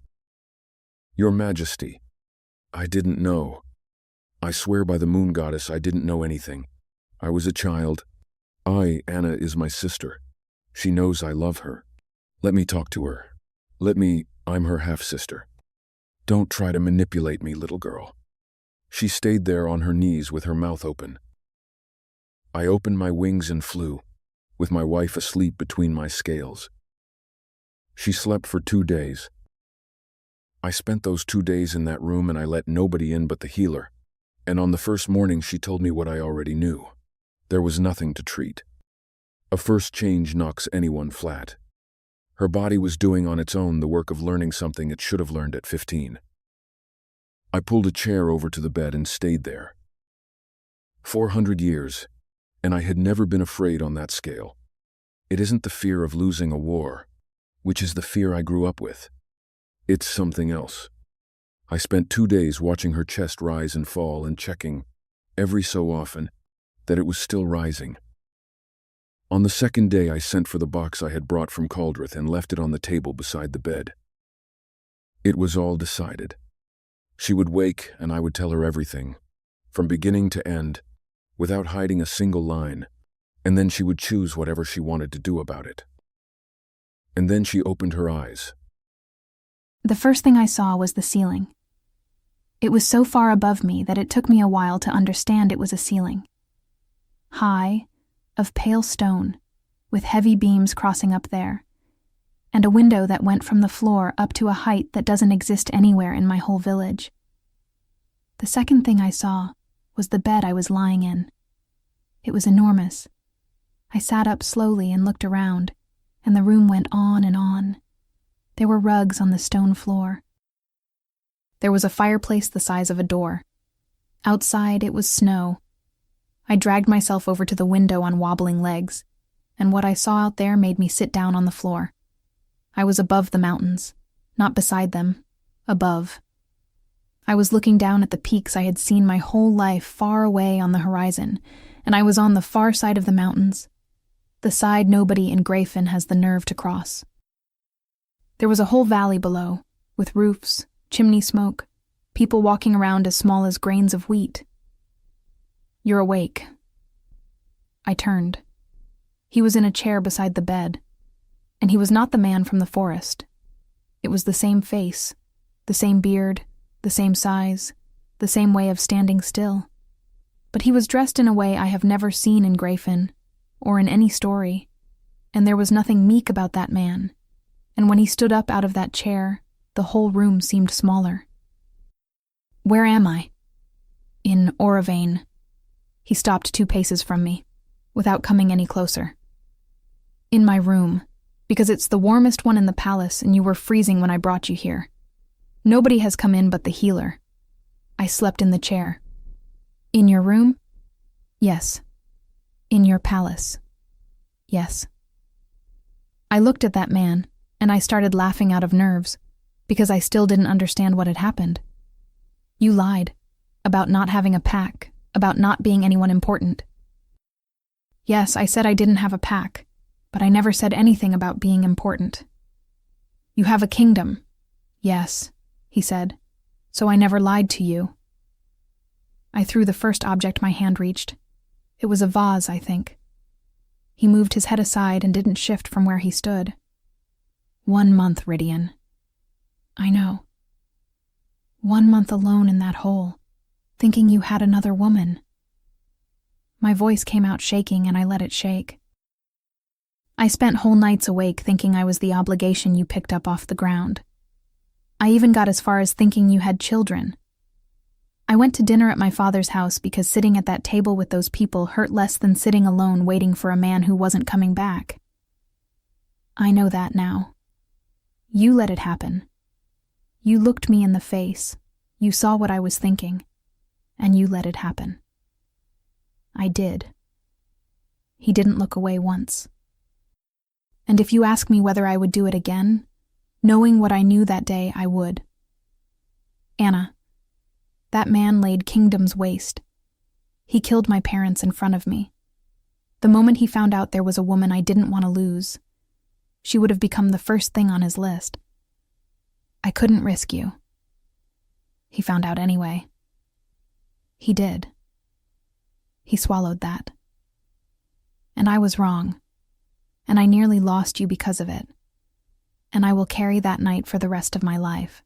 Your Majesty, I didn't know. I swear by the moon goddess, I didn't know anything. I was a child. Anna is my sister. She knows I love her. Let me talk to her. I'm her half-sister. Don't try to manipulate me, little girl. She stayed there on her knees with her mouth open. I opened my wings and flew, with my wife asleep between my scales. She slept for 2 days. I spent those 2 days in that room and I let nobody in but the healer. And on the first morning she told me what I already knew. There was nothing to treat. A first change knocks anyone flat. Her body was doing on its own the work of learning something it should have learned at 15. I pulled a chair over to the bed and stayed there. 400 years, and I had never been afraid on that scale. It isn't the fear of losing a war, which is the fear I grew up with. It's something else. I spent 2 days watching her chest rise and fall and checking, every so often, that it was still rising. On the second day, I sent for the box I had brought from Caldrith and left it on the table beside the bed. It was all decided. She would wake and I would tell her everything, from beginning to end, without hiding a single line, and then she would choose whatever she wanted to do about it. And then she opened her eyes. The first thing I saw was the ceiling. It was so far above me that it took me a while to understand it was a ceiling. High, of pale stone, with heavy beams crossing up there, and a window that went from the floor up to a height that doesn't exist anywhere in my whole village. The second thing I saw was the bed I was lying in. It was enormous. I sat up slowly and looked around, and the room went on and on. There were rugs on the stone floor. There was a fireplace the size of a door. Outside, it was snow. I dragged myself over to the window on wobbling legs, and what I saw out there made me sit down on the floor. I was above the mountains, not beside them, above. I was looking down at the peaks I had seen my whole life far away on the horizon, and I was on the far side of the mountains, the side nobody in Grayfen has the nerve to cross. There was a whole valley below, with roofs, chimney smoke, people walking around as small as grains of wheat. "You're awake." I turned. He was in a chair beside the bed, and he was not the man from the forest. It was the same face, the same beard, the same size, the same way of standing still. But he was dressed in a way I have never seen in Grayfen, or in any story, and there was nothing meek about that man, and when he stood up out of that chair, the whole room seemed smaller. "Where am I?" "In Oravane." He stopped 2 paces from me, without coming any closer. "In my room, because it's the warmest one in the palace and you were freezing when I brought you here. Nobody has come in but the healer. I slept in the chair." "In your room?" "Yes." "In your palace?" "Yes." I looked at that man, and I started laughing out of nerves, because I still didn't understand what had happened. "You lied, about not having a pack, about not being anyone important." "Yes, I said I didn't have a pack, but I never said anything about being important." "You have a kingdom." "Yes," he said, "so I never lied to you." I threw the first object my hand reached. It was a vase, I think. He moved his head aside and didn't shift from where he stood. 1 month, Rydian. I know. 1 month alone in that hole, thinking you had another woman. My voice came out shaking and I let it shake. I spent whole nights awake thinking I was the obligation you picked up off the ground. I even got as far as thinking you had children. I went to dinner at my father's house because sitting at that table with those people hurt less than sitting alone waiting for a man who wasn't coming back. I know that now. You let it happen. You looked me in the face, you saw what I was thinking, and you let it happen. I did. He didn't look away once. And if you ask me whether I would do it again, knowing what I knew that day, I would. Anna, that man laid kingdoms waste. He killed my parents in front of me. The moment he found out there was a woman I didn't want to lose, she would have become the first thing on his list. I couldn't risk you. He found out anyway. He did. He swallowed that. And I was wrong. And I nearly lost you because of it. And I will carry that night for the rest of my life.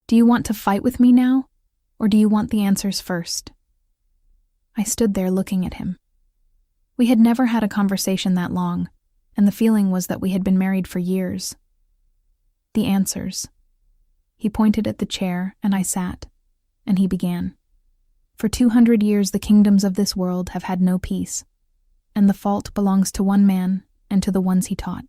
Do you want to fight with me now, or do you want the answers first? I stood there looking at him. We had never had a conversation that long, and the feeling was that we had been married for years. The answers. He pointed at the chair, and I sat, and he began. For 200 years the kingdoms of this world have had no peace, and the fault belongs to one man and to the ones he taught.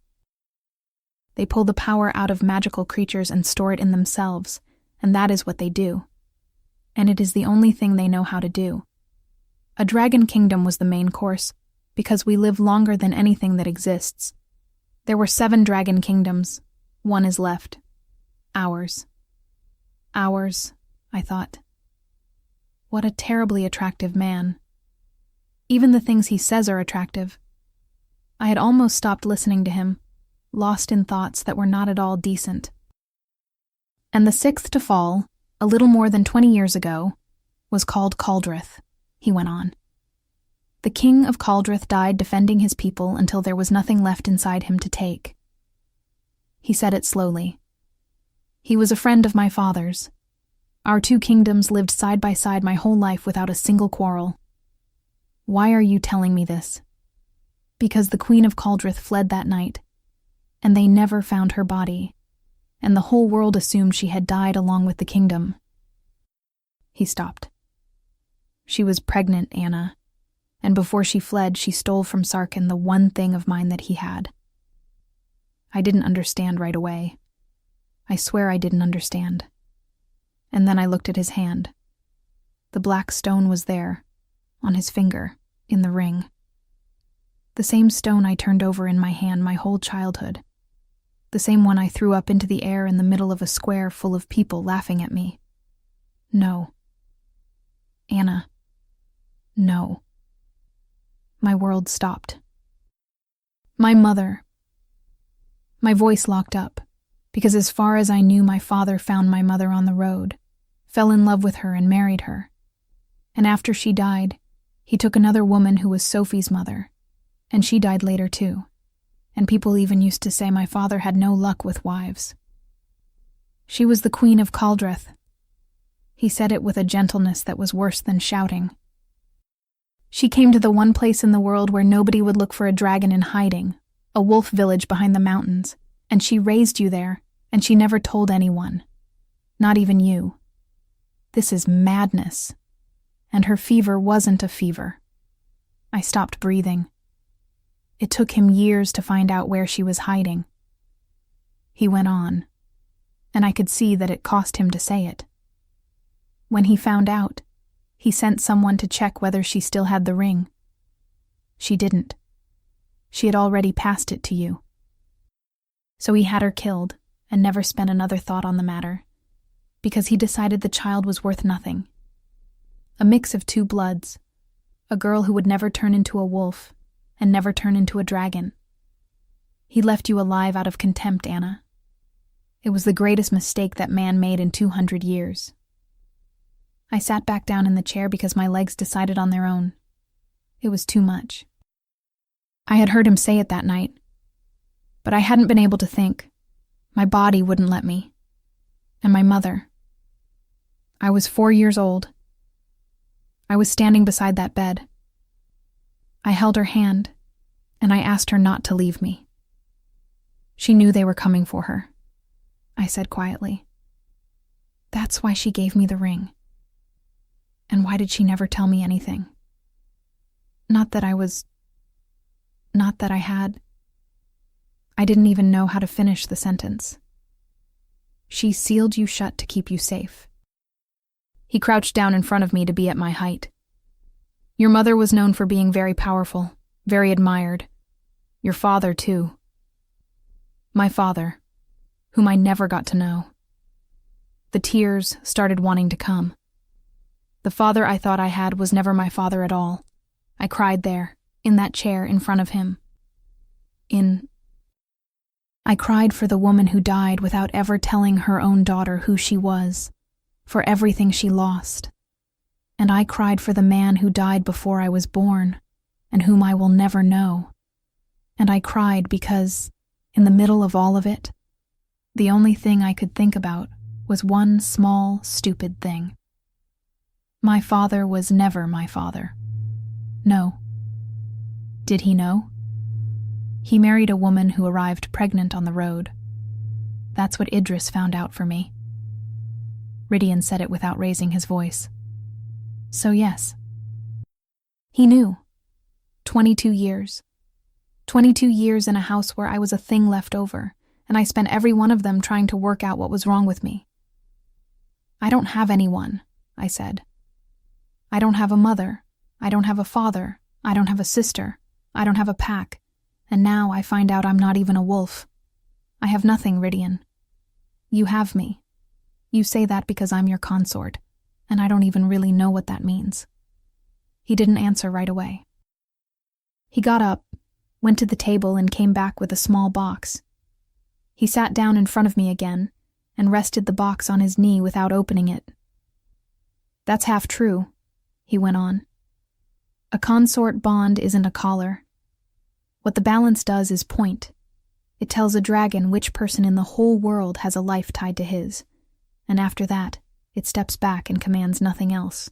They pull the power out of magical creatures and store it in themselves, and that is what they do. And it is the only thing they know how to do. A dragon kingdom was the main course, because we live longer than anything that exists. There were 7 dragon kingdoms. One is left. Ours. Ours, I thought. What a terribly attractive man. Even the things he says are attractive. I had almost stopped listening to him, lost in thoughts that were not at all decent. And the 6th to fall, a little more than 20 years ago, was called Caldrith, he went on. The king of Caldrith died defending his people until there was nothing left inside him to take. He said it slowly. He was a friend of my father's. Our 2 kingdoms lived side by side my whole life without a single quarrel. Why are you telling me this? Because the Queen of Caldrith fled that night, and they never found her body, and the whole world assumed she had died along with the kingdom. He stopped. She was pregnant, Anna, and before she fled, she stole from Sarkin the one thing of mine that he had. I didn't understand right away. I swear I didn't understand. And then I looked at his hand. The black stone was there, on his finger, in the ring. The same stone I turned over in my hand my whole childhood. The same one I threw up into the air in the middle of a square full of people laughing at me. No. Anna. No. My world stopped. My mother. My voice locked up, because as far as I knew, my father found my mother on the road, fell in love with her and married her. And after she died, he took another woman who was Sophie's mother, and she died later too. And people even used to say my father had no luck with wives. She was the Queen of Caldrith. He said it with a gentleness that was worse than shouting. She came to the one place in the world where nobody would look for a dragon in hiding, a wolf village behind the mountains, and she raised you there, and she never told anyone. Not even you. This is madness. And her fever wasn't a fever. I stopped breathing. It took him years to find out where she was hiding. He went on, and I could see that it cost him to say it. When he found out, he sent someone to check whether she still had the ring. She didn't. She had already passed it to you. So he had her killed and never spent another thought on the matter, because he decided the child was worth nothing. A mix of 2 bloods, a girl who would never turn into a wolf and never turn into a dragon. He left you alive out of contempt, Anna. It was the greatest mistake that man made in 200 years. I sat back down in the chair because my legs decided on their own. It was too much. I had heard him say it that night, but I hadn't been able to think. My body wouldn't let me. And my mother. I was 4 years old. I was standing beside that bed. I held her hand, and I asked her not to leave me. She knew they were coming for her, I said quietly. That's why she gave me the ring. And why did she never tell me anything? Not that I had. I didn't even know how to finish the sentence. She sealed you shut to keep you safe. He crouched down in front of me to be at my height. Your mother was known for being very powerful, very admired. Your father, too. My father, whom I never got to know. The tears started wanting to come. The father I thought I had was never my father at all. I cried there, in that chair in front of him. I cried for the woman who died without ever telling her own daughter who she was, for everything she lost. And I cried for the man who died before I was born, and whom I will never know. And I cried because, in the middle of all of it, the only thing I could think about was one small, stupid thing. My father was never my father. No. Did he know? He married a woman who arrived pregnant on the road. That's what Idris found out for me. Rydian said it without raising his voice. So yes. He knew. 22 years. 22 years in a house where I was a thing left over, and I spent every one of them trying to work out what was wrong with me. I don't have anyone, I said. I don't have a mother. I don't have a father. I don't have a sister. I don't have a pack. And now I find out I'm not even a wolf. I have nothing, Rydian. You have me. You say that because I'm your consort, and I don't even really know what that means. He didn't answer right away. He got up, went to the table, and came back with a small box. He sat down in front of me again and rested the box on his knee without opening it. That's half true, he went on. A consort bond isn't a collar. What the balance does is point. It tells a dragon which person in the whole world has a life tied to his, and after that, it steps back and commands nothing else.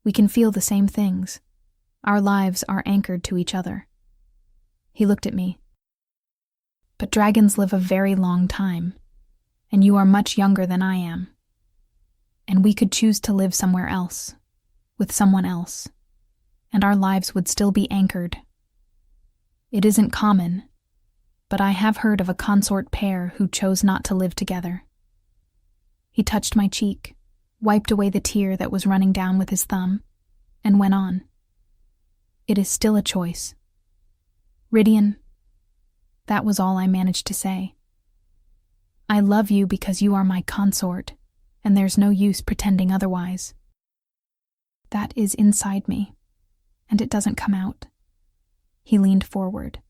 We can feel the same things. Our lives are anchored to each other. He looked at me. But dragons live a very long time, and you are much younger than I am. And we could choose to live somewhere else, with someone else, and our lives would still be anchored. It isn't common, but I have heard of a consort pair who chose not to live together. He touched my cheek, wiped away the tear that was running down with his thumb, and went on. It is still a choice. Rydian, that was all I managed to say. I love you because you are my consort, and there's no use pretending otherwise. That is inside me, and it doesn't come out. He leaned forward.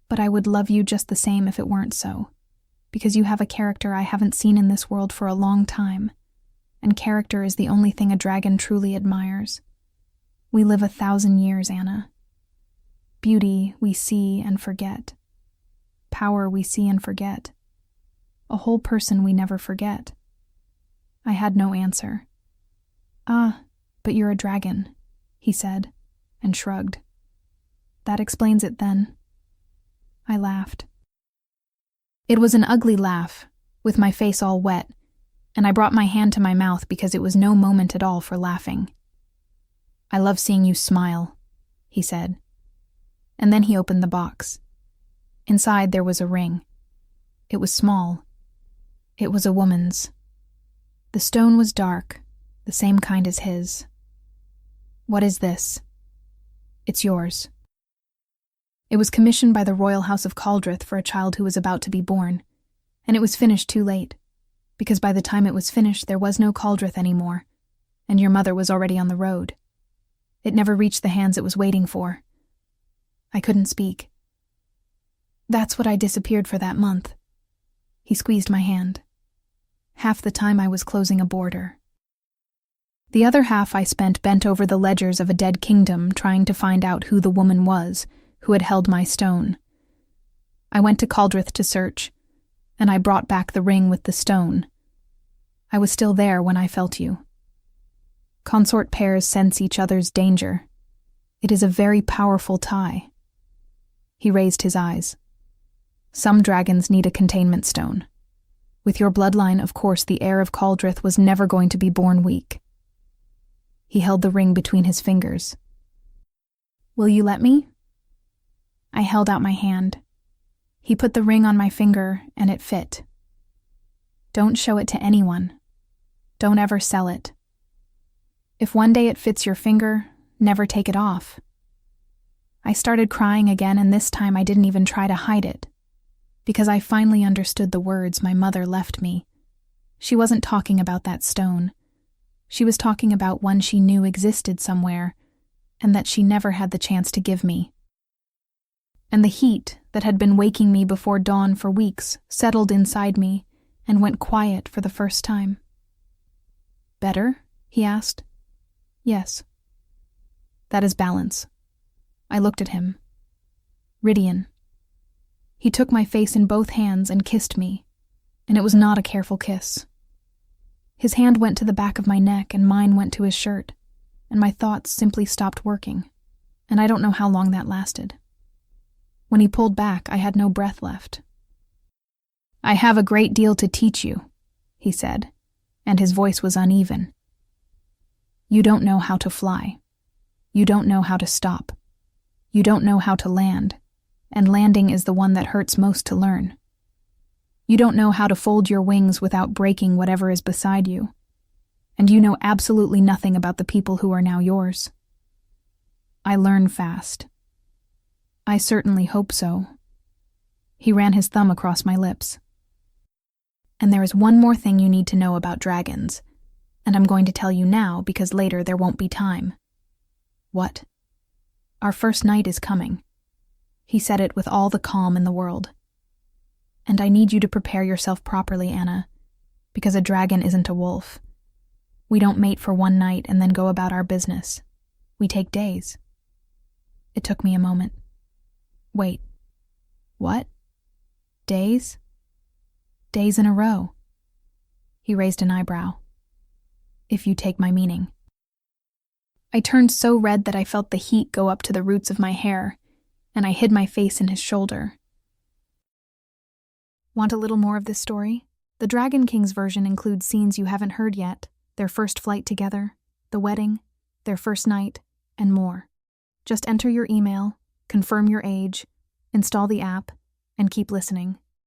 But I would love you just the same if it weren't so, because you have a character I haven't seen in this world for a long time, and character is the only thing a dragon truly admires. We live 1,000 years, Anna. Beauty we see and forget. Power we see and forget. A whole person we never forget. I had no answer. Ah, but you're a dragon, he said, and shrugged. That explains it then. I laughed. It was an ugly laugh, with my face all wet, and I brought my hand to my mouth because it was no moment at all for laughing. I love seeing you smile, he said. And then he opened the box. Inside there was a ring. It was small. It was a woman's. The stone was dark, the same kind as his. What is this? It's yours. It was commissioned by the Royal House of Caldrith for a child who was about to be born, and it was finished too late, because by the time it was finished there was no Caldrith anymore, and your mother was already on the road. It never reached the hands it was waiting for. I couldn't speak. That's what I disappeared for that month. He squeezed my hand. Half the time I was closing a border. The other half I spent bent over the ledgers of a dead kingdom trying to find out who the woman was who had held my stone. I went to Caldrith to search, and I brought back the ring with the stone. I was still there when I felt you. Consort pairs sense each other's danger. It is a very powerful tie. He raised his eyes. Some dragons need a containment stone. With your bloodline, of course, the heir of Caldrith was never going to be born weak. He held the ring between his fingers. Will you let me? I held out my hand. He put the ring on my finger, and it fit. Don't show it to anyone. Don't ever sell it. If one day it fits your finger, never take it off. I started crying again, and this time I didn't even try to hide it, because I finally understood the words my mother left me. She wasn't talking about that stone. She was talking about one she knew existed somewhere, and that she never had the chance to give me. And the heat that had been waking me before dawn for weeks settled inside me and went quiet for the first time. Better? He asked. Yes. That is balance. I looked at him. Rydian. He took my face in both hands and kissed me, and it was not a careful kiss. His hand went to the back of my neck and mine went to his shirt, and my thoughts simply stopped working, and I don't know how long that lasted. When he pulled back, I had no breath left. I have a great deal to teach you, he said, and his voice was uneven. You don't know how to fly. You don't know how to stop. You don't know how to land, and landing is the one that hurts most to learn. You don't know how to fold your wings without breaking whatever is beside you, and you know absolutely nothing about the people who are now yours. I learn fast. I certainly hope so. He ran his thumb across my lips. And there is one more thing you need to know about dragons, and I'm going to tell you now because later there won't be time. What? Our first night is coming. He said it with all the calm in the world. And I need you to prepare yourself properly, Anna, because a dragon isn't a wolf. We don't mate for one night and then go about our business. We take days. It took me a moment. Wait. What? Days? Days in a row. He raised an eyebrow. If you take my meaning. I turned so red that I felt the heat go up to the roots of my hair, and I hid my face in his shoulder. Want a little more of this story? The Dragon King's version includes scenes you haven't heard yet, their first flight together, the wedding, their first night, and more. Just enter your email, confirm your age, install the app, and keep listening.